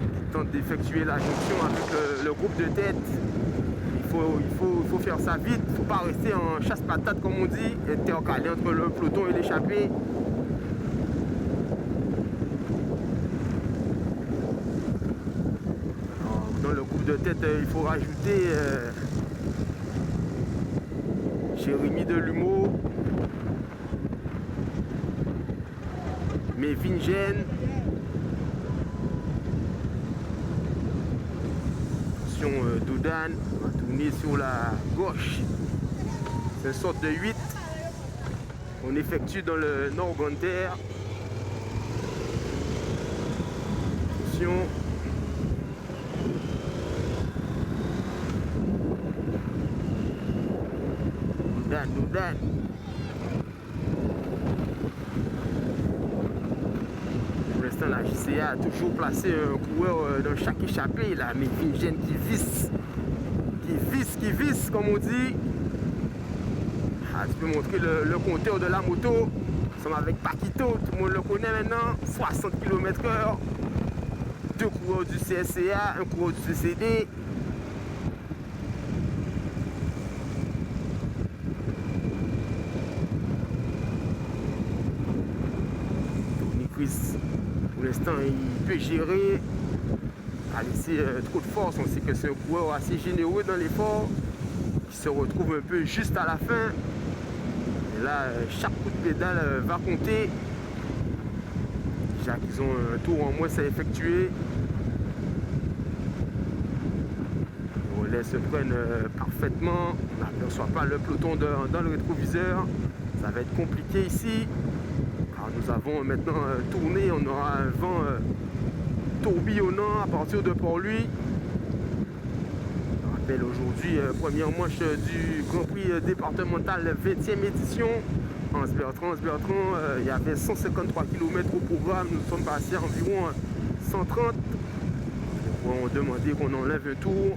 S3: qui tente d'effectuer la jonction avec le groupe de tête. Il faut faire ça vite, il ne faut pas rester en chasse-patate comme on dit, intercalé entre le peloton et l'échappée. Dans le groupe de tête, il faut rajouter Jérémy Delumeau, Mévin Gène, Doudan, on va tourner sur la gauche. C'est une sorte de 8 qu'on effectue dans le Nord Gonter. Attention. Doudan. Pour l'instant, la JCA a toujours placé un coureur dans chaque échappée, là, mais une gêne qui visse, comme on dit. Ah, tu peux montrer le compteur de la moto. Nous sommes avec Paquito, tout le monde le connaît maintenant. 60 km/h. 2 coureurs du CSCA, un coureur du CCD. Pour l'instant, il peut gérer, pas laisser trop de force. On sait que c'est un coureur assez généreux dans l'effort, qui se retrouve un peu juste à la fin. Et là, chaque coup de pédale va compter. Déjà qu'ils ont un tour en moins à effectuer. Les relais se prennent parfaitement. On n'aperçoit pas le peloton dans le rétroviseur. Ça va être compliqué ici. Nous avons maintenant tourné, on aura un vent tourbillonnant à partir de Port-Louis. Je rappelle aujourd'hui, première manche du Grand Prix départemental 20e édition. Hans Bertrand, il y avait 153 km au programme, nous sommes passés à environ 130. On a demandé qu'on enlève un tour.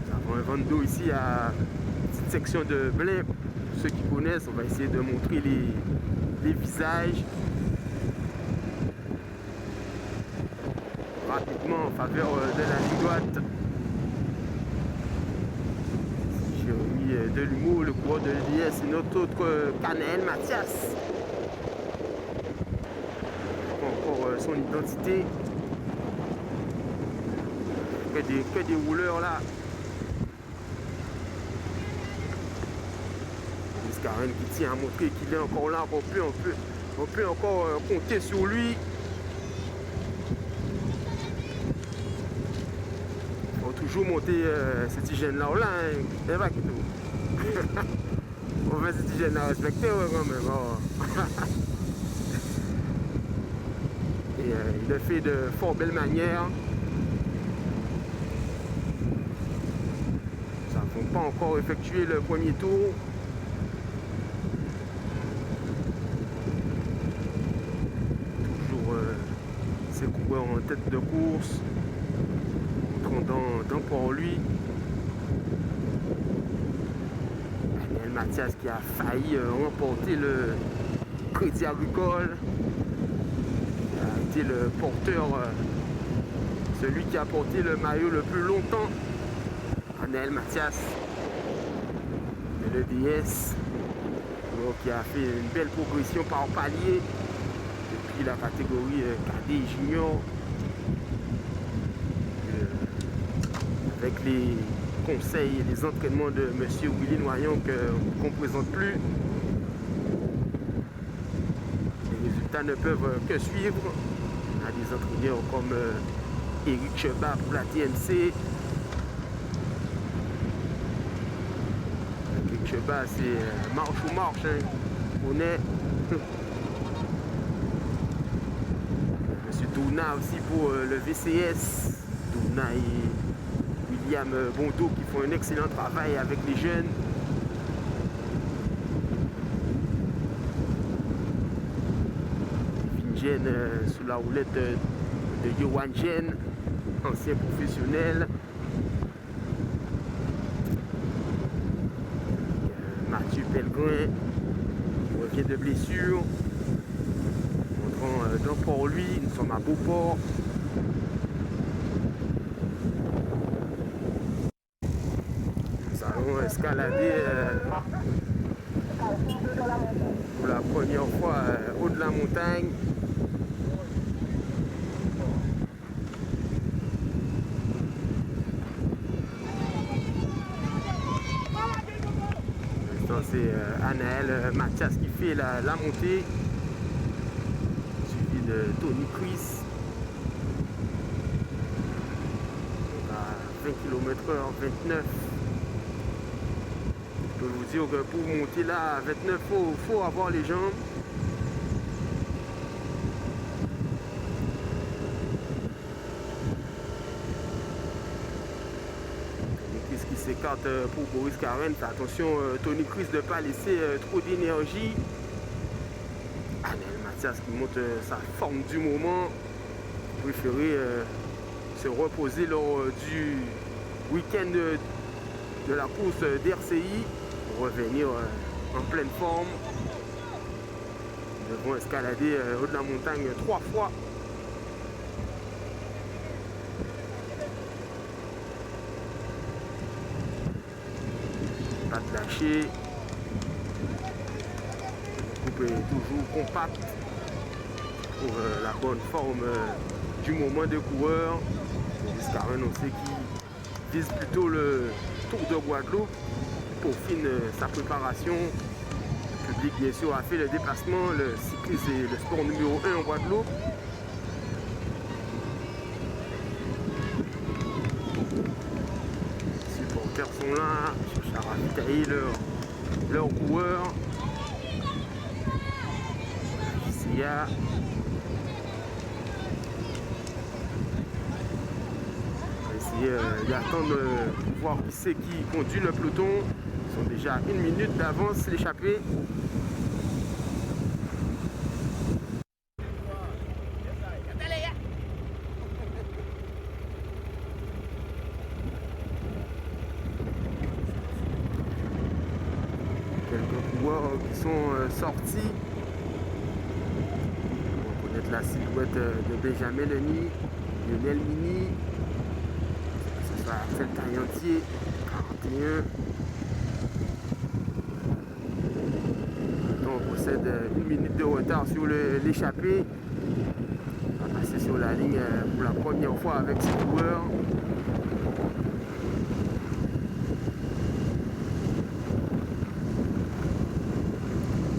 S3: Nous avons un vent d'eau ici à section de Blain. Pour ceux qui connaissent, on va essayer de montrer les visages rapidement en faveur de la ligne droite. Jérémy Delumeau, le coureur de l'IS, et notre autre Canaël Mathias. Encore son identité. Que des rouleurs là. Karen qui tient à montrer qu'il est encore là, on peut encore compter sur lui. Il faut toujours monter cet hygiène-là, hein. C'est pas qu'il nous. On va cet hygiène-là respecter quand même. Oh. Et il le fait de fort belle manière. Nous n'avons pas encore effectué le premier tour. Ces coureurs en tête de course, entrant dans Port-Louis. Daniel Mathias qui a failli remporter le Crédit Agricole. Il a été le porteur, celui qui a porté le maillot le plus longtemps. Daniel Mathias de l'EDS, qui a fait une belle progression par palier. La catégorie cadet junior, avec les conseils et les entraînements de M. Willy Noyon qu'on ne présente plus. Les résultats ne peuvent que suivre. On a des entraîneurs comme Éric Cheba pour la TNC. Éric Cheba, c'est marche ou marche, hein. On est Douna aussi pour le VCS. Douna et William Bondo qui font un excellent travail avec les jeunes. Gène sous la roulette de Yohan Gène, ancien professionnel. Mathieu Pellegrin qui revient de blessure. Montrant dans Port-Louis, nous sommes à Beauport. Nous allons escalader pour la première fois haut de la montagne. C'est Anaël Mathias qui fait la montée, suivi de Tony Chris à 20 km/h, 29. Je peux vous dire que pour monter là à 29, il faut avoir les jambes. Qui s'écarte pour Boris Karen. Fais attention, Tony Chris de ne pas laisser trop d'énergie. Anaël Mathias qui montre sa forme du moment. Préféré se reposer lors du week-end de la course d'RCI pour revenir en pleine forme. Nous devons escalader haut de la montagne 3 fois. Pas de lâcher. Le groupe est toujours compact pour la bonne forme du moment de coureur. Boris Karen, on sait qu'il vise plutôt le Tour de Guadeloupe. Pour finir sa préparation, le public bien sûr a fait le déplacement. Le cyclisme est le sport numéro 1 en Guadeloupe. Les supporters sont là, cherchent à ravitailler leurs coureurs. JCA. D'attendre de voir qui c'est qui conduit le peloton. Ils sont déjà à 1 minute d'avance, l'échappée. Quelques coureurs qui sont sortis. On va connaître la silhouette de Benjamin Denis, Lionel Mini. Axel Taillantier, 41. On possède 1 minute de retard sur l'échappée. On va passer sur la ligne pour la première fois avec ce coureur.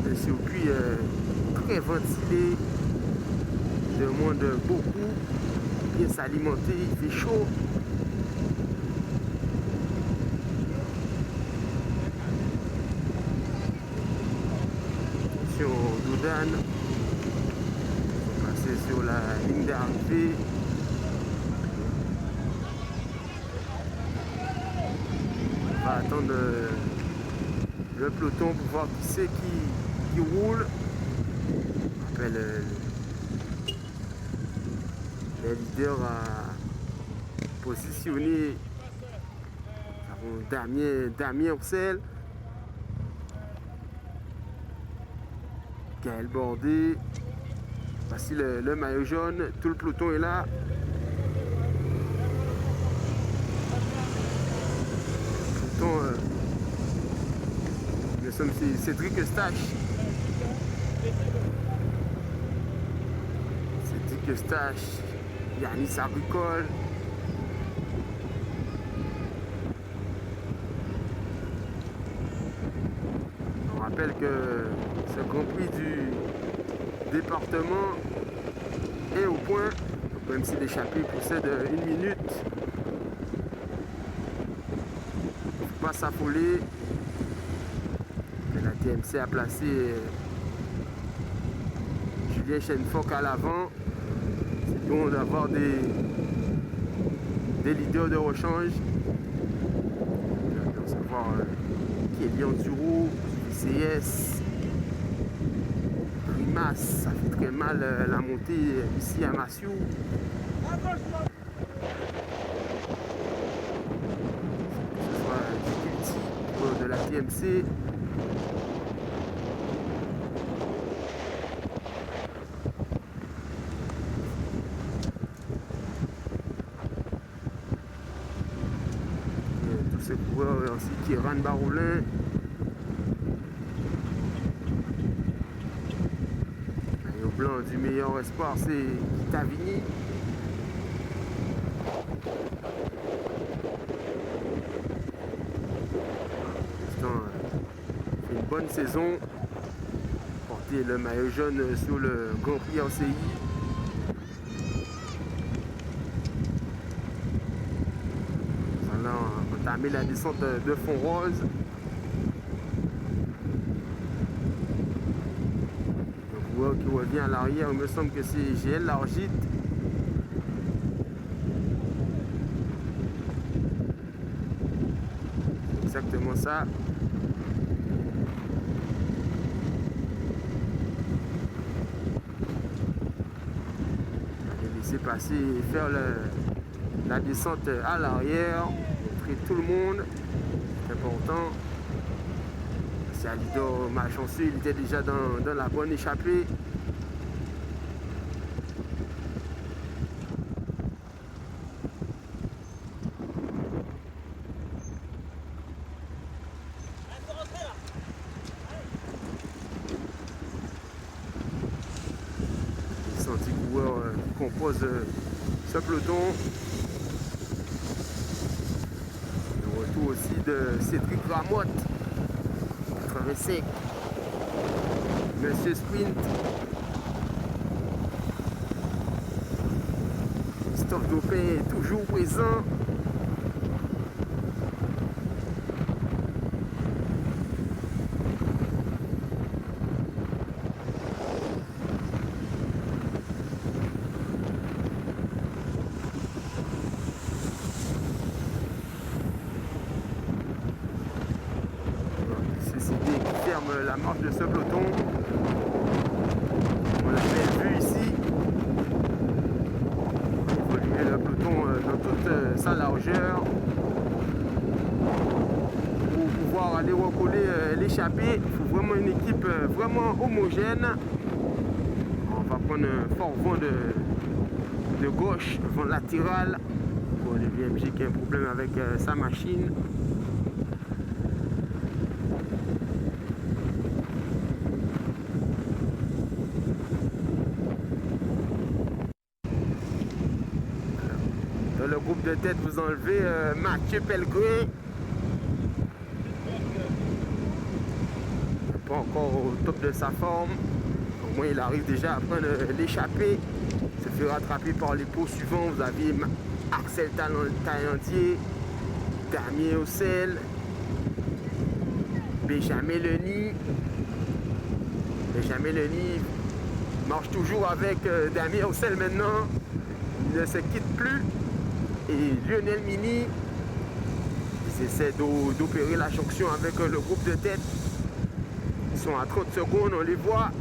S3: Le circuit très ventilé, il demande beaucoup, bien s'alimenter, il fait chaud. Doudane, passer sur la ligne d'arrivée. On va attendre le peloton pour voir qui c'est qui roule. On appelle les leaders à positionner. Nous avons Damien Roussel. Gaël Bordé, voici le maillot jaune, tout le peloton est là. Le peloton, nous sommes chez Cédric Eustache. Cédric Eustache, Yanis Agricole. On rappelle que ce Grand Prix du département est au point. Donc même si l'échappée possède 1 minute, il ne faut pas s'affoler. La TMC a placé Julien Chenfoc à l'avant. C'est bon d'avoir des leaders de rechange. On va savoir Kélian Duro, CS. Limace, ça fait très mal la montée ici à Massiou. Que ce soit difficulté de la TMC. Tous ces coureurs ainsi Kéran Baroulin. Blanc du meilleur espoir, c'est Tavini. Fait une bonne saison. Porter le maillot jaune sur le Grand Prix RCI. Nous allons entamer la descente de Font-Rose. Qui revient à l'arrière, il me semble que c'est GL Largite. Exactement ça. Et laisser passer et faire la descente à l'arrière, montrer tout le monde, c'est important. C'est Alidor malchanceux, il était déjà dans la bonne échappée. Les 110 coureurs qui composent ce peloton. Le retour aussi de Cédric Ramotte. 85. Monsieur Sprint. Christophe Dauphin est toujours présent. La marche de ce peloton, on l'avait vu ici, évoluer le peloton dans toute sa largeur pour pouvoir aller recoller l'échappée. Il faut vraiment une équipe vraiment homogène. On va prendre un fort vent de gauche, vent latéral pour le VMG qui a un problème avec sa machine. Le groupe de tête, vous enlevez Mathieu Pellegrin. Pas encore au top de sa forme. Au moins, il arrive déjà à prendre l'échappée. Il se fait rattraper par les poursuivants. Vous avez Axel Taillandier, Damien Ocel, Benjamin Leny. Benjamin Leny marche toujours avec Damien Ocel maintenant. Il ne se quitte plus. Et Lionel Mini, ils essaient d'opérer la jonction avec le groupe de tête. Ils sont à 30 secondes, on les voit.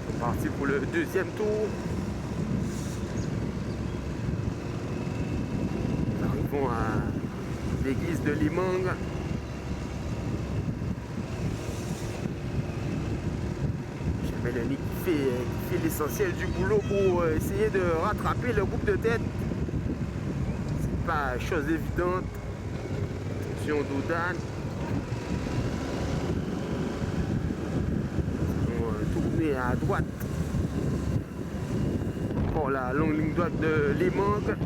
S3: Ils sont partis pour le deuxième tour. Nous arrivons à l'église de Limang. Mélanie qui fait l'essentiel du boulot pour essayer de rattraper le groupe de tête. C'est pas chose évidente. Attention Doudan. Ils vont tourner à droite. Encore la longue ligne droite de Limang.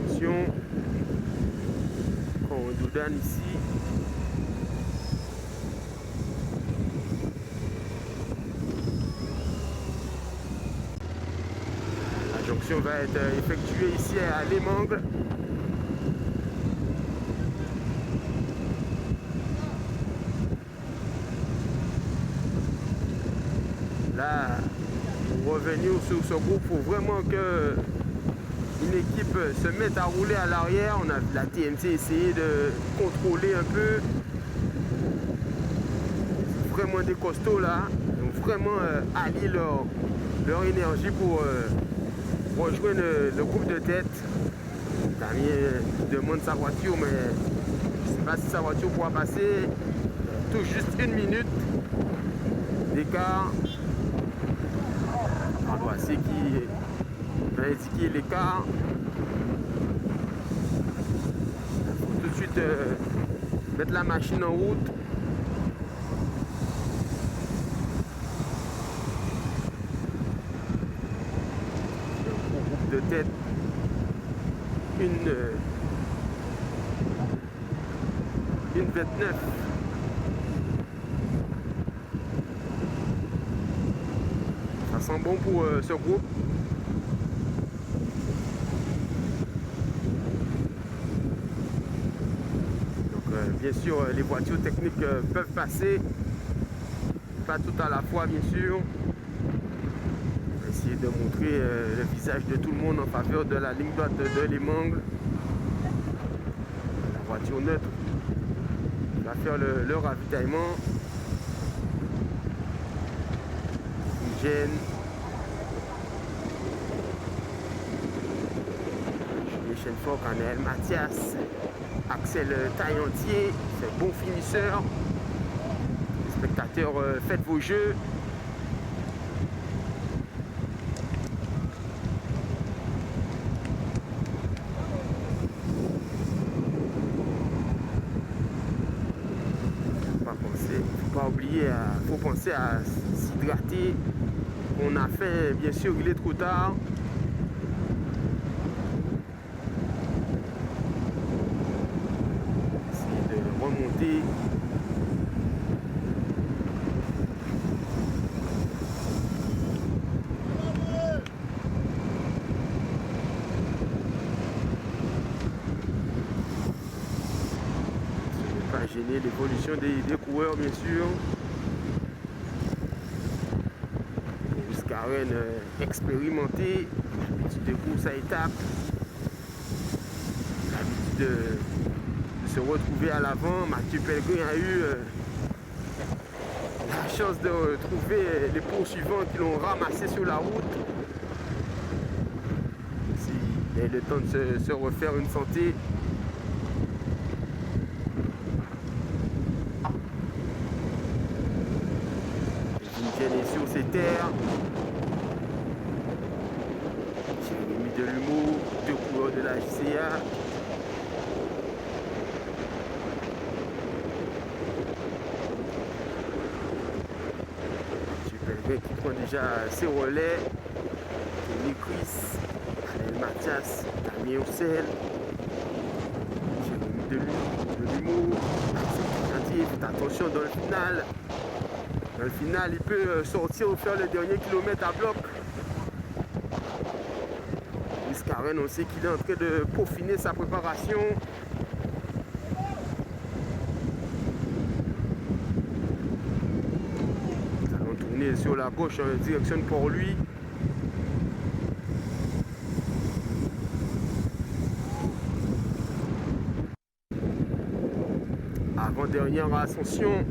S3: Attention. Doudan ici. La jonction va être effectuée ici à Limang. Là, pour revenir sur ce groupe, il faut vraiment que une équipe se met à rouler à l'arrière. On a vu la TMC essayer de contrôler un peu. C'est vraiment des costauds là. Ils ont vraiment allié leur énergie pour rejoindre le groupe de tête. Damien demande sa voiture, mais je ne sais pas si sa voiture pourra passer. Tout juste 1 minute d'écart. On doit essayer qui va indiquer l'écart. Il faut tout de suite mettre la machine en route. Un groupe de tête. Une 29. Ça sent bon pour ce groupe. Donc bien sûr les voitures techniques peuvent passer. Pas tout à la fois bien sûr. On va essayer de montrer le visage de tout le monde en faveur de la ligne droite de Limoges. La voiture neutre va faire le ravitaillement. Julien Chenfort, Canel Mathias, Axel Taillantier, c'est bon finisseur. Les spectateurs, faites vos jeux. Faut pas oublier, faut penser à s'hydrater. On a faim, bien sûr, il est trop tard. Essayer de remonter. Ne pas gêner l'évolution des coureurs, bien sûr. Karen expérimenté, l'habitude de course à étapes, l'habitude de se retrouver à l'avant. Mathieu Pellegrin a eu la chance de trouver les poursuivants qui l'ont ramassé sur la route. Il a eu le temps de se refaire une santé. Vincennes est sur ses terres. Jérémy Delumeau, 2 coureurs de la JCA. Pellegrin qui prend déjà ses relais. Tony Chris, Alain Mathias, Damien Roussel, Jérémy Delumeau. Faites attention dans le final. Dans le final, il peut sortir ou faire le dernier kilomètre à bloc. Karen, on sait qu'il est en train de peaufiner sa préparation. Nous allons tourner sur la gauche en direction de Port-Louis. Avant-dernière ascension.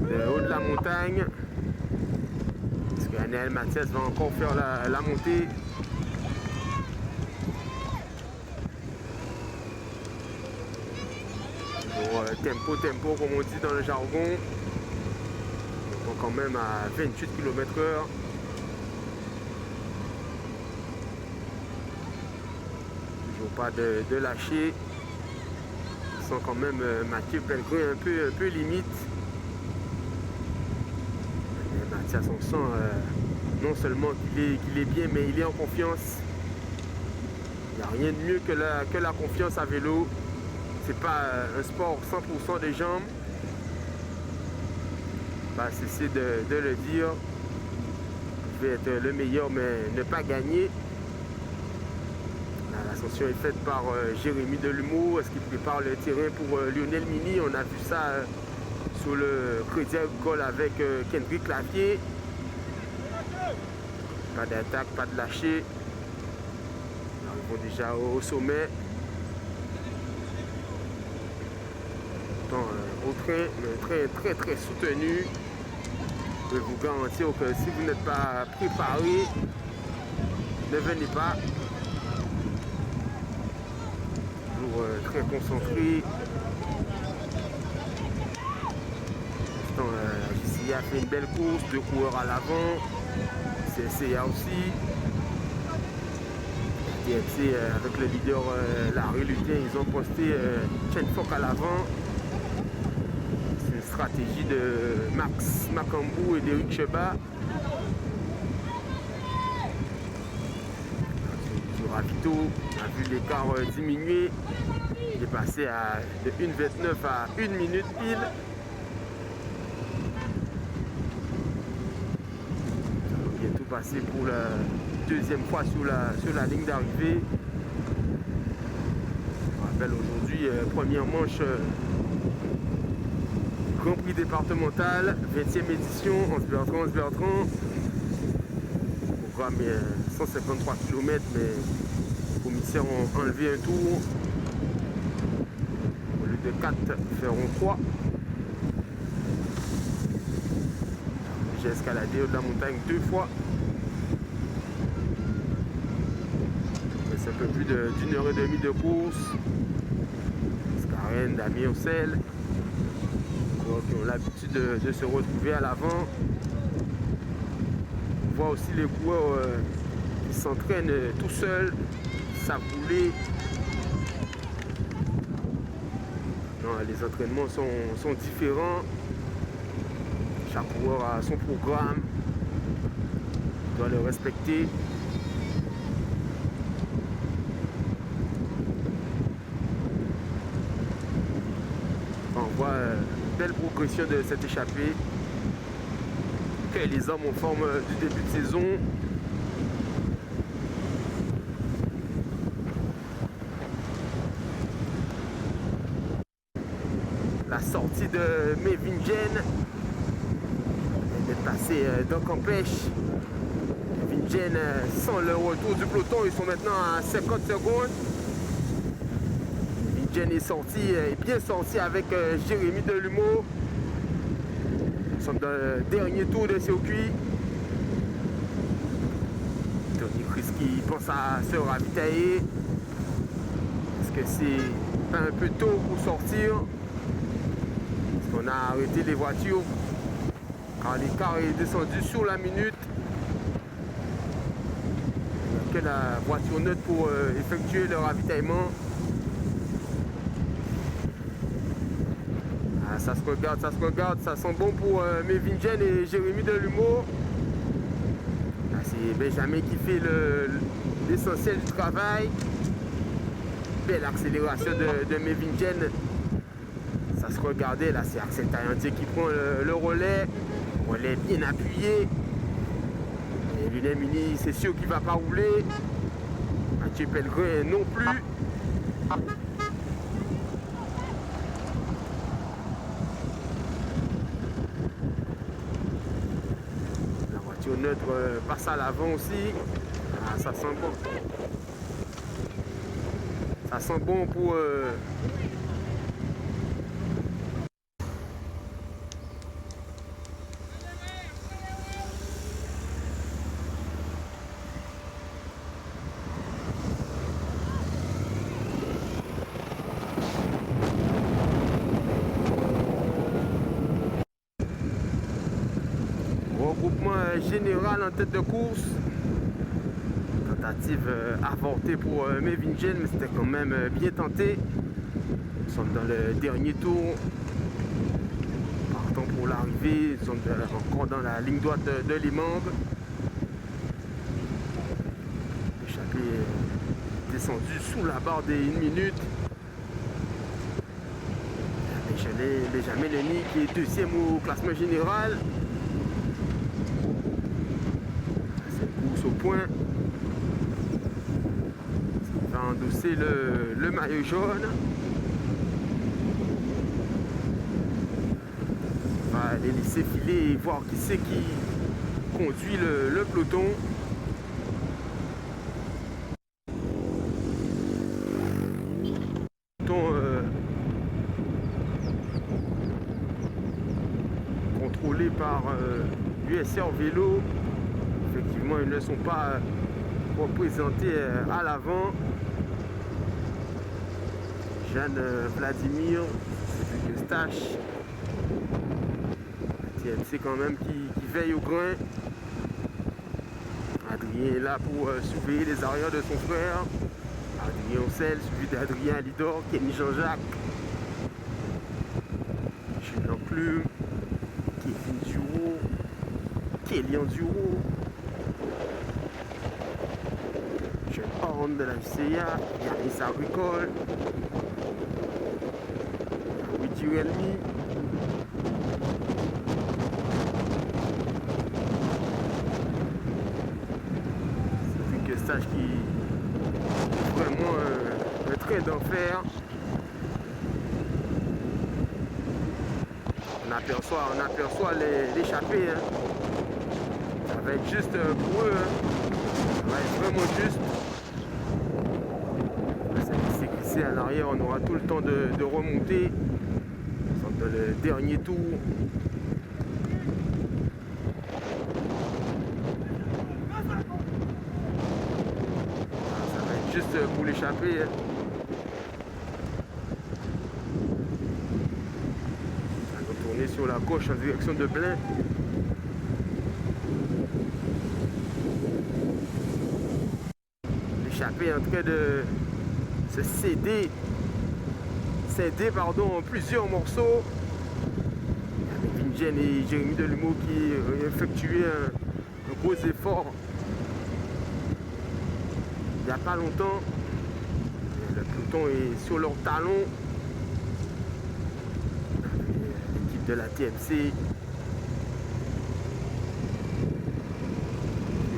S3: Le haut de la montagne. Est-ce que Anaël Mathias va encore faire la montée? Tempo, comme on dit dans le jargon. On est quand même à 28 km/h. Toujours pas de lâcher. On sent quand même Mathieu Pellegrin un peu limite. Mathias, on sent non seulement qu'il est bien, mais il est en confiance. Il n'y a rien de mieux que la confiance à vélo. C'est pas un sport 100% des jambes. Pas cesser de le dire. Vous pouvez être le meilleur, mais ne pas gagner. L'ascension est faite par Jérémy Delumeau. Est-ce qu'il prépare le terrain pour Lionel Mini? On a vu ça sur le Crédit Agricole avec Kendrick Clavier. Pas d'attaque, pas de lâcher. Ils vont déjà au sommet. Au train, le train est très soutenu. Je peux vous garantir que si vous n'êtes pas préparé, ne venez pas. Toujours très concentré. Ici, a fait une belle course, 2 coureurs à l'avant. CSCA aussi. TFC avec le leader Larry Lutien, ils ont posté Chen Fok à l'avant. C'est une stratégie de Max Macambou et d'Eric Cheba. Sur Ravito, on a vu l'écart diminuer. Il est passé de 1,29 à 1 minute pile. Bientôt passé pour la deuxième fois sur la ligne d'arrivée. Je rappelle aujourd'hui, première manche Grand Prix départemental, 20e édition, Anse Bertrand. Le programme est 153 km, mais les commissaires ont enlevé un tour. Au lieu de 4, feront 3. J'ai escaladé de la montagne 2 fois. C'est un peu plus d'une heure et demie de course. Scarène, Damien Ocel, qui ont l'habitude de se retrouver à l'avant. On voit aussi les coureurs qui s'entraînent tout seuls, s'abouler. Les entraînements sont différents. Chaque coureur a son programme. On doit le respecter. On voit une belle progression de cette échappée. Que les hommes en forme du début de saison. La sortie de Mévingen. Elle est passée donc en pêche. Mévingen sans le retour du peloton, ils sont maintenant à 50 secondes. Mévingen est sorti, est bien sorti avec Jérémy Delumeau. Nous sommes dans le dernier tour de circuit. Tony Kriski pense à se ravitailler. Est-ce que c'est pas un peu tôt pour sortir? On a arrêté les voitures quand l'écart est descendu sur la minute. Il n'y a que la voiture neutre pour effectuer le ravitaillement. Ah, ça se regarde, ça sent bon pour Mévingen et Jérémy Delumeau. C'est Benjamin qui fait l'essentiel du travail. Belle accélération de Mévingen. Ça se regardait, là c'est Axel Taillandier qui prend le relais. Relais bien appuyé. Et Lionel Mini, c'est sûr qu'il ne va pas rouler. Mathieu Pellegrin non plus. La voiture neutre passe à l'avant aussi. Ah, ça sent bon. Ça sent bon pour... Regroupement général en tête de course. Tentative avortée pour Mévingen, mais c'était quand même bien tenté. Nous sommes dans le dernier tour. Partons pour l'arrivée. Nous sommes encore dans la ligne droite de Limoges. L'échappée est descendue sous la barre des 1 minute. Benjamin Lenny qui est deuxième au classement général. Au point, il va endosser le maillot jaune. On va les laisser filer et voir qui c'est qui conduit le peloton. contrôlés par USR Vélo. Effectivement, ils ne sont pas représentés à l'avant. Jeanne Vladimir, Eustache. TMC quand même qui veille au grain. Adrien est là pour surveiller les arrières de son frère. Adrien Oncel, suivi d'Adrien Alidor, Kenny Jean-Jacques. Julien Plume, Kevin Duro, Kélian Duro. Jeune Horn de la FCA, Yanis Agricole. Witty Realme. Qui est vraiment un train d'enfer. On aperçoit l'échappée. Hein. Ça va être juste pour eux. Hein. Ça va être vraiment juste. Ça s'est glissé à l'arrière. On aura tout le temps de remonter. Dans le dernier tour. Juste pour l'échapper. On va tourner sur la gauche en direction de Blain. L'échappée est en train de se céder en plusieurs morceaux. Avec Vingen et Jérémy Delumeau qui ont effectué un gros effort. Il n'y a pas longtemps, le peloton est sur leurs talons. L'équipe de la TMC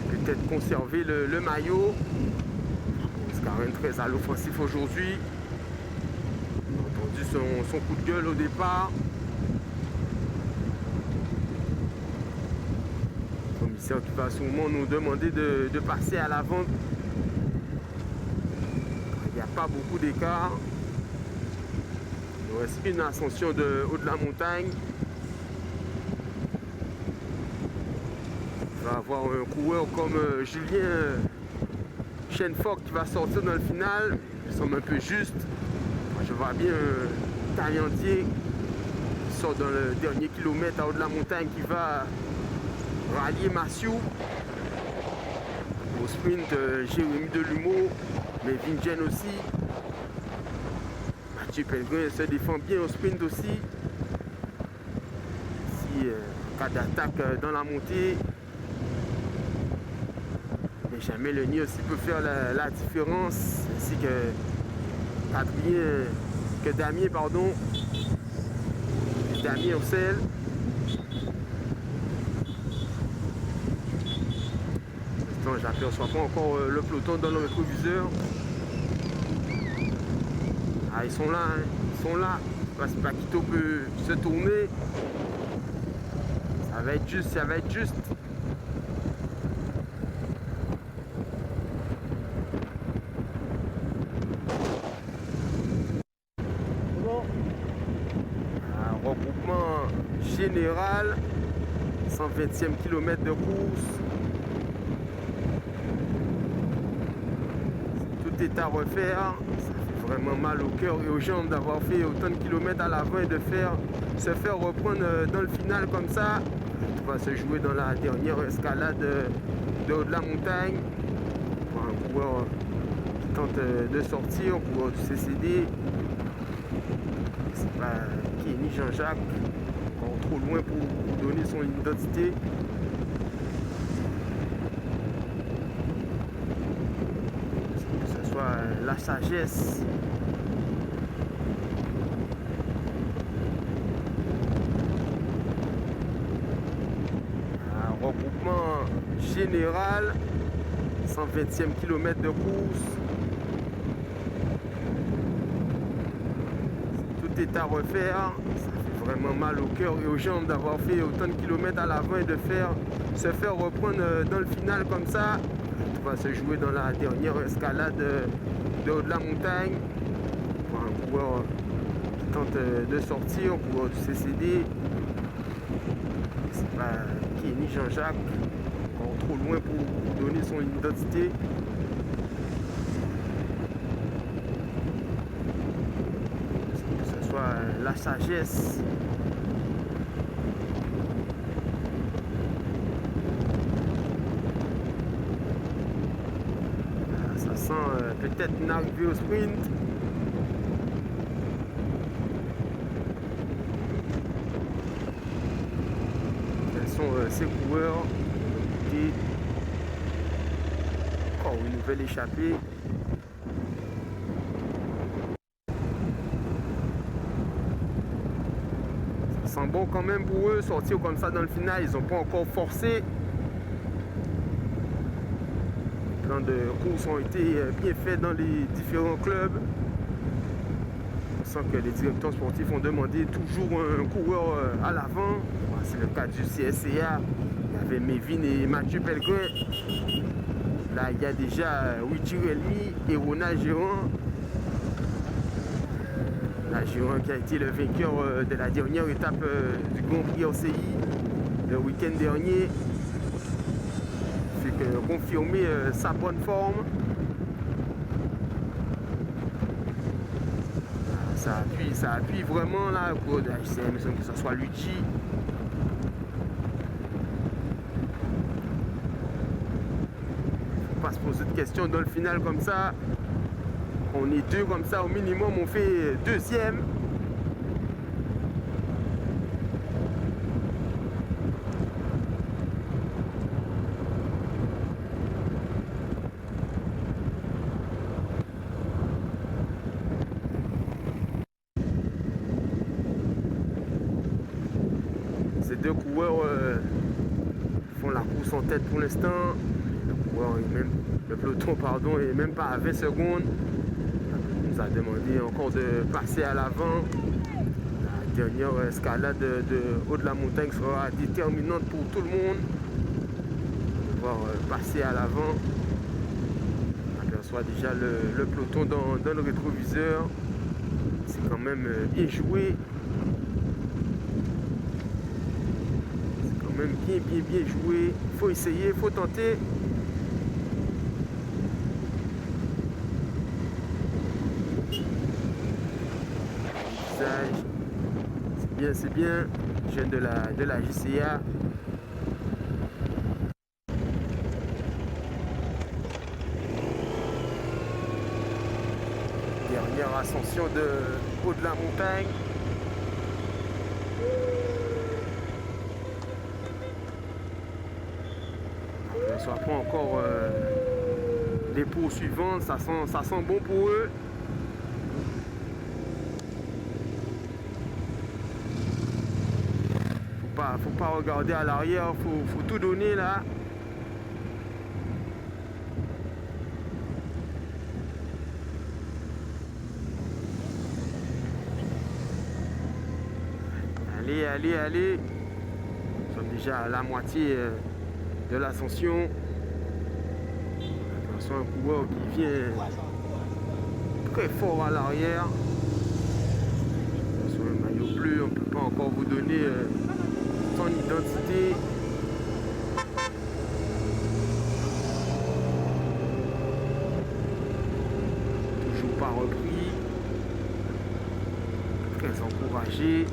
S3: peut-être conserver le maillot. Scarren très à l'offensif aujourd'hui. On a entendu son coup de gueule au départ. Le commissaire qui va à ce moment nous demander de passer à l'avant. Pas beaucoup d'écart. Il reste une ascension de haut de la montagne. Il va avoir un coureur comme Julien Chenfort qui va sortir dans le final. Il semble un peu juste. Je vois bien un Taillandier qui sort dans le dernier kilomètre à haut de la montagne qui va rallier Massiou. Au sprint, Jérémy Delumeau. Mais Vingen aussi. Mathieu Pellegrin se défend bien au sprint aussi. Ici, cas d'attaque dans la montée. Benjamin Lenier aussi peut faire la différence. Ainsi que Damien, pardon. Damien Oncel. J'aperçois pas encore le peloton dans le rétroviseur. Ah, ils sont là, hein. Ils sont là. Parce que Paquito peut se tourner. Ça va être juste, ça va être juste. Un regroupement général. 120e kilomètre de course. Est à refaire, ça fait vraiment mal au cœur et aux jambes d'avoir fait autant de kilomètres à l'avant et de se faire reprendre dans le final comme ça. Tout va se jouer dans la dernière escalade de haut de la montagne. Pour un coureur qui tente de sortir, un coureur du CCD. C'est pas Kenny Jean-Jacques, encore trop loin pour donner son identité. La sagesse. Un regroupement général, 120e kilomètre de course. Tout est à refaire. Ça fait vraiment mal au cœur et aux jambes d'avoir fait autant de kilomètres à l'avant et de se faire reprendre dans le final comme ça. Tout va se jouer dans la dernière escalade de haut de la montagne. Pour un coureur qui tente de sortir, un coureur du CCD. Kenny Jean-Jacques, encore trop loin pour donner son identité. Que ce soit la sagesse. Ça sent peut-être une arrivée au sprint. Ces coureurs et encore une nouvelle échappée. Ça sent bon quand même pour eux, sortir comme ça dans le final, ils n'ont pas encore forcé. Plein de courses ont été bien faits dans les différents clubs. On sent que les directeurs sportifs ont demandé toujours un coureur à l'avant. C'est le cas du CSCA. Il y avait Mévin et Mathieu Pellegrin. Là, il y a déjà Luigi Relmi et Ronald Géron. La Géron qui a été le vainqueur de la dernière étape du Grand Prix OCI le week-end dernier. C'est que confirmer sa bonne forme. Ça appuie vraiment là pour la HCM, que ce soit Luigi. Faut pas se poser de questions dans le final comme ça. On est deux comme ça au minimum, on fait deuxième. Ces deux coureurs font la course en tête pour l'instant. Le peloton pardon, est même pas à 20 secondes. On nous a demandé encore de passer à l'avant. La dernière escalade de haut de la montagne sera déterminante pour tout le monde. On va devoir passer à l'avant. On aperçoit déjà le peloton dans le rétroviseur. C'est quand même bien joué. C'est quand même bien joué. Il faut essayer, il faut tenter. C'est bien, jeune de la JCA. Dernière ascension de haut de la montagne. On ne soit pas encore les poursuivants, ça sent bon pour eux. Faut pas regarder à l'arrière, faut tout donner là. Allez. Nous sommes déjà à la moitié de l'ascension. Attention, un coureur qui vient très fort à l'arrière. Sur le maillot bleu, on ne peut pas encore vous donner son identité. Toujours pas repris. Très encouragé.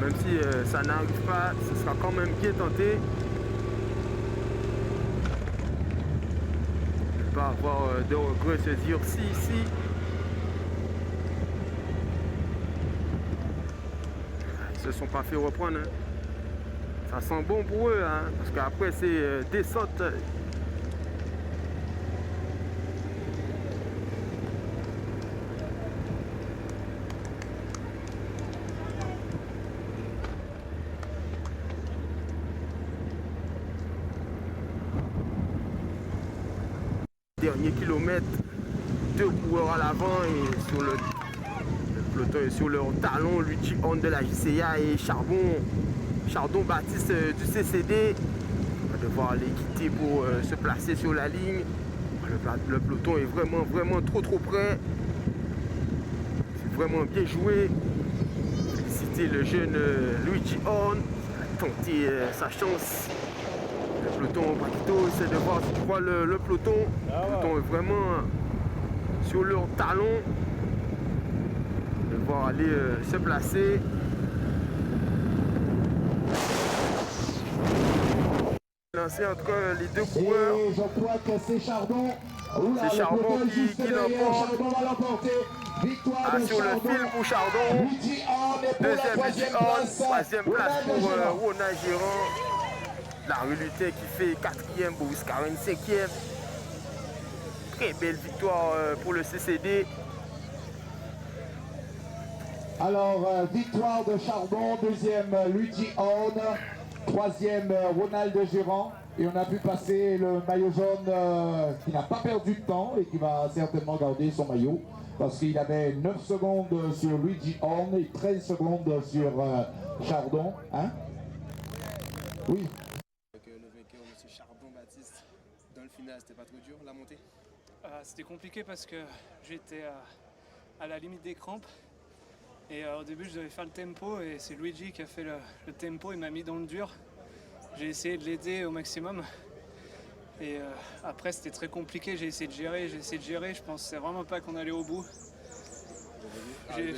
S3: Même si ça n'arrive pas, ce sera quand même bien tenté. Ne pas avoir de regrets, se dire si. Ils se sont pas fait reprendre. Hein. Ça sent bon pour eux, hein, parce qu'après c'est descente. Dernier kilomètre, deux coureurs à l'avant et sur le peloton est sur leur talon, Luigi Horn de la JCA et Chardon Baptiste du CCD. devoir aller quitter pour se placer sur la ligne. Le peloton est vraiment trop près. C'est vraiment bien joué. Féliciter le jeune Luigi Horn qui a tenté sa chance. Le peloton Paquito essaie de voir si tu vois le peloton. Le peloton est vraiment sur leur talon. Devoir aller se placer. Lancé entre les deux coureurs.
S9: Et je crois que c'est Chardon.
S3: C'est Chardon qui l'emporte.
S9: Victoire de
S3: sur le
S9: Chardon.
S3: fil pour Chardon. Deuxième Luigi Horn. Troisième place pour Ronan Girand. La Relutin qui fait 4e, Boris Karen 5e. Très belle victoire pour le CCD.
S9: Alors, victoire de Chardon, deuxième Luigi Horn, troisième Ronald Girand. Et on a pu passer le maillot jaune qui n'a pas perdu de temps et qui va certainement garder son maillot. Parce qu'il avait 9 secondes sur Luigi Horn et 13 secondes sur Chardon. Hein? Oui.
S10: Le vainqueur, M. Chardon Baptiste, dans le final, c'était pas trop dur la montée?
S11: C'était compliqué parce que j'étais à la limite des crampes. Et au début, je devais faire le tempo et c'est Luigi qui a fait le tempo, il m'a mis dans le dur. J'ai essayé de l'aider au maximum. Et après, c'était très compliqué, j'ai essayé de gérer. Je pensais vraiment pas qu'on allait au bout.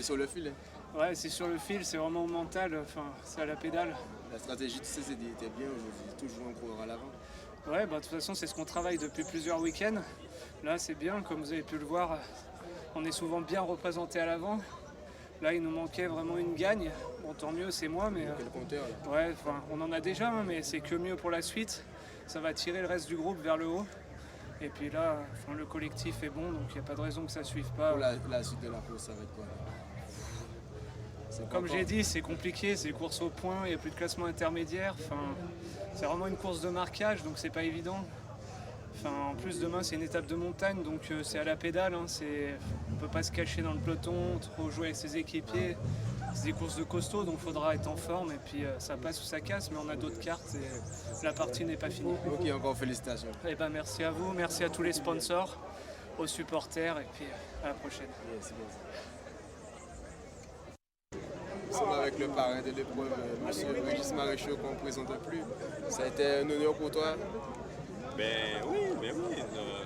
S10: Sur le fil, hein?
S11: Ouais, c'est sur le fil, c'est vraiment mental, enfin, c'est à la pédale.
S10: La stratégie du CCD était bien aujourd'hui, toujours un coureur à l'avant.
S11: Ouais, bah, de toute façon, c'est ce qu'on travaille depuis plusieurs week-ends. Là, c'est bien, comme vous avez pu le voir, on est souvent bien représenté à l'avant. Là, il nous manquait vraiment une gagne. Bon, tant mieux, c'est moi, mais...
S10: Quel compteur, là?
S11: Ouais, enfin, on en a déjà, hein, mais c'est que mieux pour la suite. Ça va tirer le reste du groupe vers le haut. Et puis là, enfin, le collectif est bon, donc il n'y a pas de raison que ça ne suive pas.
S10: Pour la suite de la course, ça va être quoi?
S11: Comme j'ai dit, c'est compliqué, c'est course au point, il n'y a plus de classement intermédiaire. Enfin, c'est vraiment une course de marquage, donc c'est pas évident. Enfin, en plus, demain, c'est une étape de montagne, donc c'est à la pédale. Hein, on ne peut pas se cacher dans le peloton, trop jouer avec ses équipiers. C'est des courses de costaud, donc il faudra être en forme. Et puis, ça passe ou ça casse, mais on a d'autres cartes et la partie n'est pas finie.
S10: Ok, encore félicitations.
S11: Et ben, merci à vous, merci à tous les sponsors, aux supporters, et puis à la prochaine.
S10: Nous sommes avec le parrain de l'épreuve, M. Régis Maréchaux, qu'on ne présente plus. Ça a été un honneur pour toi?
S12: Ben oui,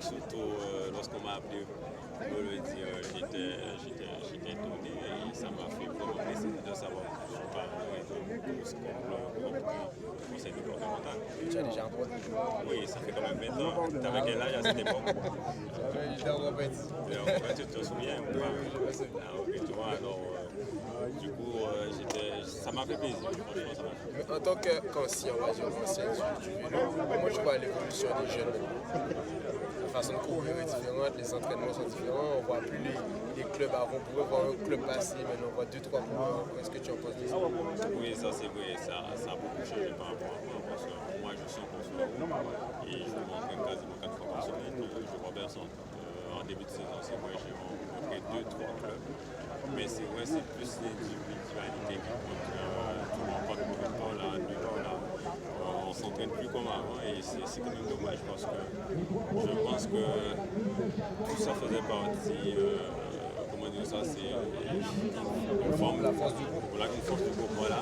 S12: surtout lorsqu'on m'a appelé pour me le dire, j'étais étonné et ça m'a fait vraiment plaisir de savoir que je parle de course comme le conseil départemental.
S10: Tu as déjà remporté?
S12: Oui, ça fait quand même 20 ans. T'avais quel âge à cette époque?
S10: J'étais en compète.
S12: Tu te souviens ou pas? Oui, tu vois, alors du coup, ça m'a fait plaisir, franchement, ça m'a fait plaisir.
S10: En tant qu'ancien, on va dire ancien du vélo, comment je vois l'évolution des jeunes? La façon de courir est différente, les entraînements sont différents, on ne voit plus les clubs avant, on pouvait voir un club passer, maintenant on voit 2-3 coureurs. Qu'est-ce que tu en penses de ça?
S12: Oui, ça c'est vrai, ça a beaucoup changé par rapport à moi, parce que moi je suis encore sur la route et je m'entraîne quasiment 4 fois par semaine, je vois personne. En début de saison, c'est vrai, j'ai rencontré 2-3 clubs, mais c'est vrai, c'est plus l'individualité qui compte. Tout le monde pas tout le temps là, on s'entraîne plus comme avant et c'est quand même dommage parce que je pense que tout ça faisait partie, comment dire ça, c'est une forme,
S10: la force du groupe.
S12: Voilà, une force du groupe, voilà,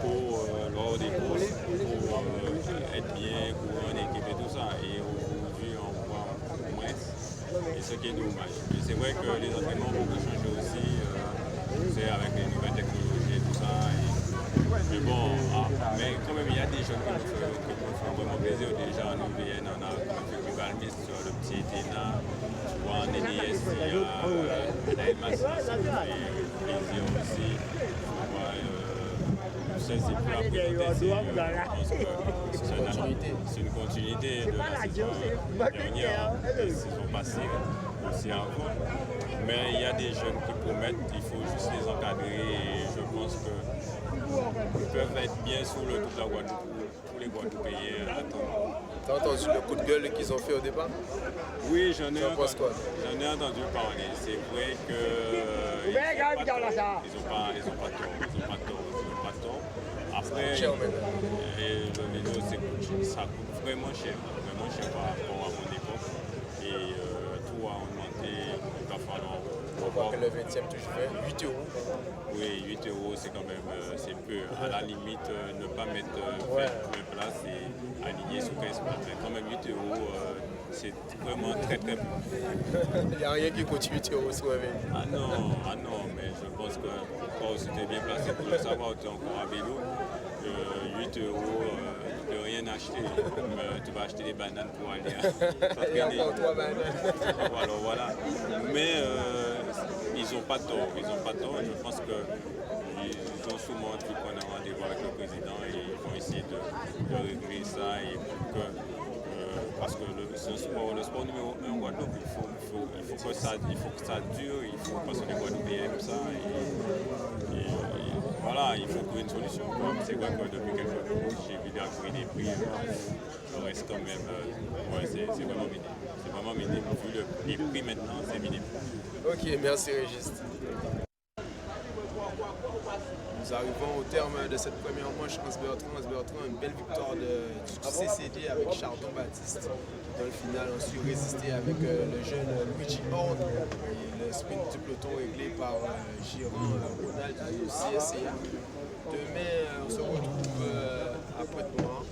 S12: pour lors des courses, pour être bien, courir en équipe et tout ça. Et aujourd'hui, on voit moins, et ce qui est dommage. Et c'est vrai que les entraînements ont beaucoup changé aussi, c'est avec les nouvelles technologies et tout ça. Mais bon, mais quand même, il y a des jeunes qui nous font vraiment plaisir. Déjà, nous, on a quand même fait du Balmis, le petit Téna, tu vois, en NIS, il y a Naïl Massi, ça fait plaisir aussi. Tu vois, c'est pour la présenter, je pense que c'est une continuité de la saison dernière, la saison passée, aussi avant. Mais il y a des jeunes qui promettent, il faut juste les encadrer et je pense qu'ils peuvent être bien sur le tout de la Guadeloupe, tous les Guadeloupéens attendent.
S10: T'as entendu le coup de gueule qu'ils ont fait au départ?
S12: Oui, j'en ai entendu parler. C'est vrai qu'ils n'ont pas tort. vrai,
S10: cher maintenant.
S12: Et le vélo, ça coûte vraiment cher par rapport à mon époque. Et tout a augmenté, il va falloir.
S10: On voit que le 20e toujours fait 8 €.
S12: Oui, 8 € c'est quand même c'est peu. À la limite, ne pas mettre 20 places et aligner sur 15 places. Mais quand même 8 €, c'est vraiment très très peu.
S10: Il n'y a rien qui coûte 8 € sur un vélo.
S12: Ah non, mais je pense que toi aussi tu es bien placé pour le savoir, tu es encore à vélo. 8 €, tu ne peux rien acheter. Tu vas acheter des bananes pour aller
S10: Il y a encore 3 bananes.
S12: Alors voilà. Mais ils n'ont pas tort. Je pense qu'ils ont souvent dit qu'on a rendez-vous avec le président et ils vont essayer de régler ça. Et parce que c'est le sport numéro 1 en Guadeloupe. Il faut que ça dure, parce que les Guadeloupéens aiment ça. Et voilà, il faut trouver une solution. C'est vrai que depuis quelques jours, j'ai vu des prix. Le reste quand même, c'est vraiment minime. C'est vraiment minime. Vu les prix maintenant, c'est minime.
S10: Ok, merci Régis. Nous arrivons au terme de cette première manche Anse-Bertrand, une belle victoire du CCD avec Chardon-Baptiste. Dans le final, on a su résister avec le jeune Luigi Horn et le sprint du peloton réglé par Girand Ronald du CSCA. Demain, on se retrouve à Pointe-Noire,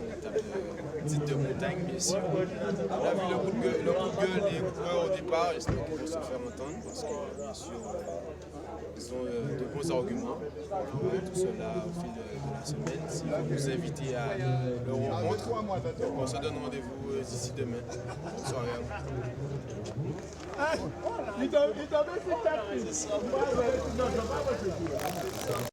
S10: une étape de titre de montagne, bien sûr. On a vu le coup de gueule des coureurs au départ, j'espère qu'ils vont se faire entendre parce que, bien sûr, ils ont de bons arguments. Tout cela au fil de la semaine. Si vous nous invitez à leur rencontre, donc on se donne rendez-vous d'ici demain. Bonne soirée à vous.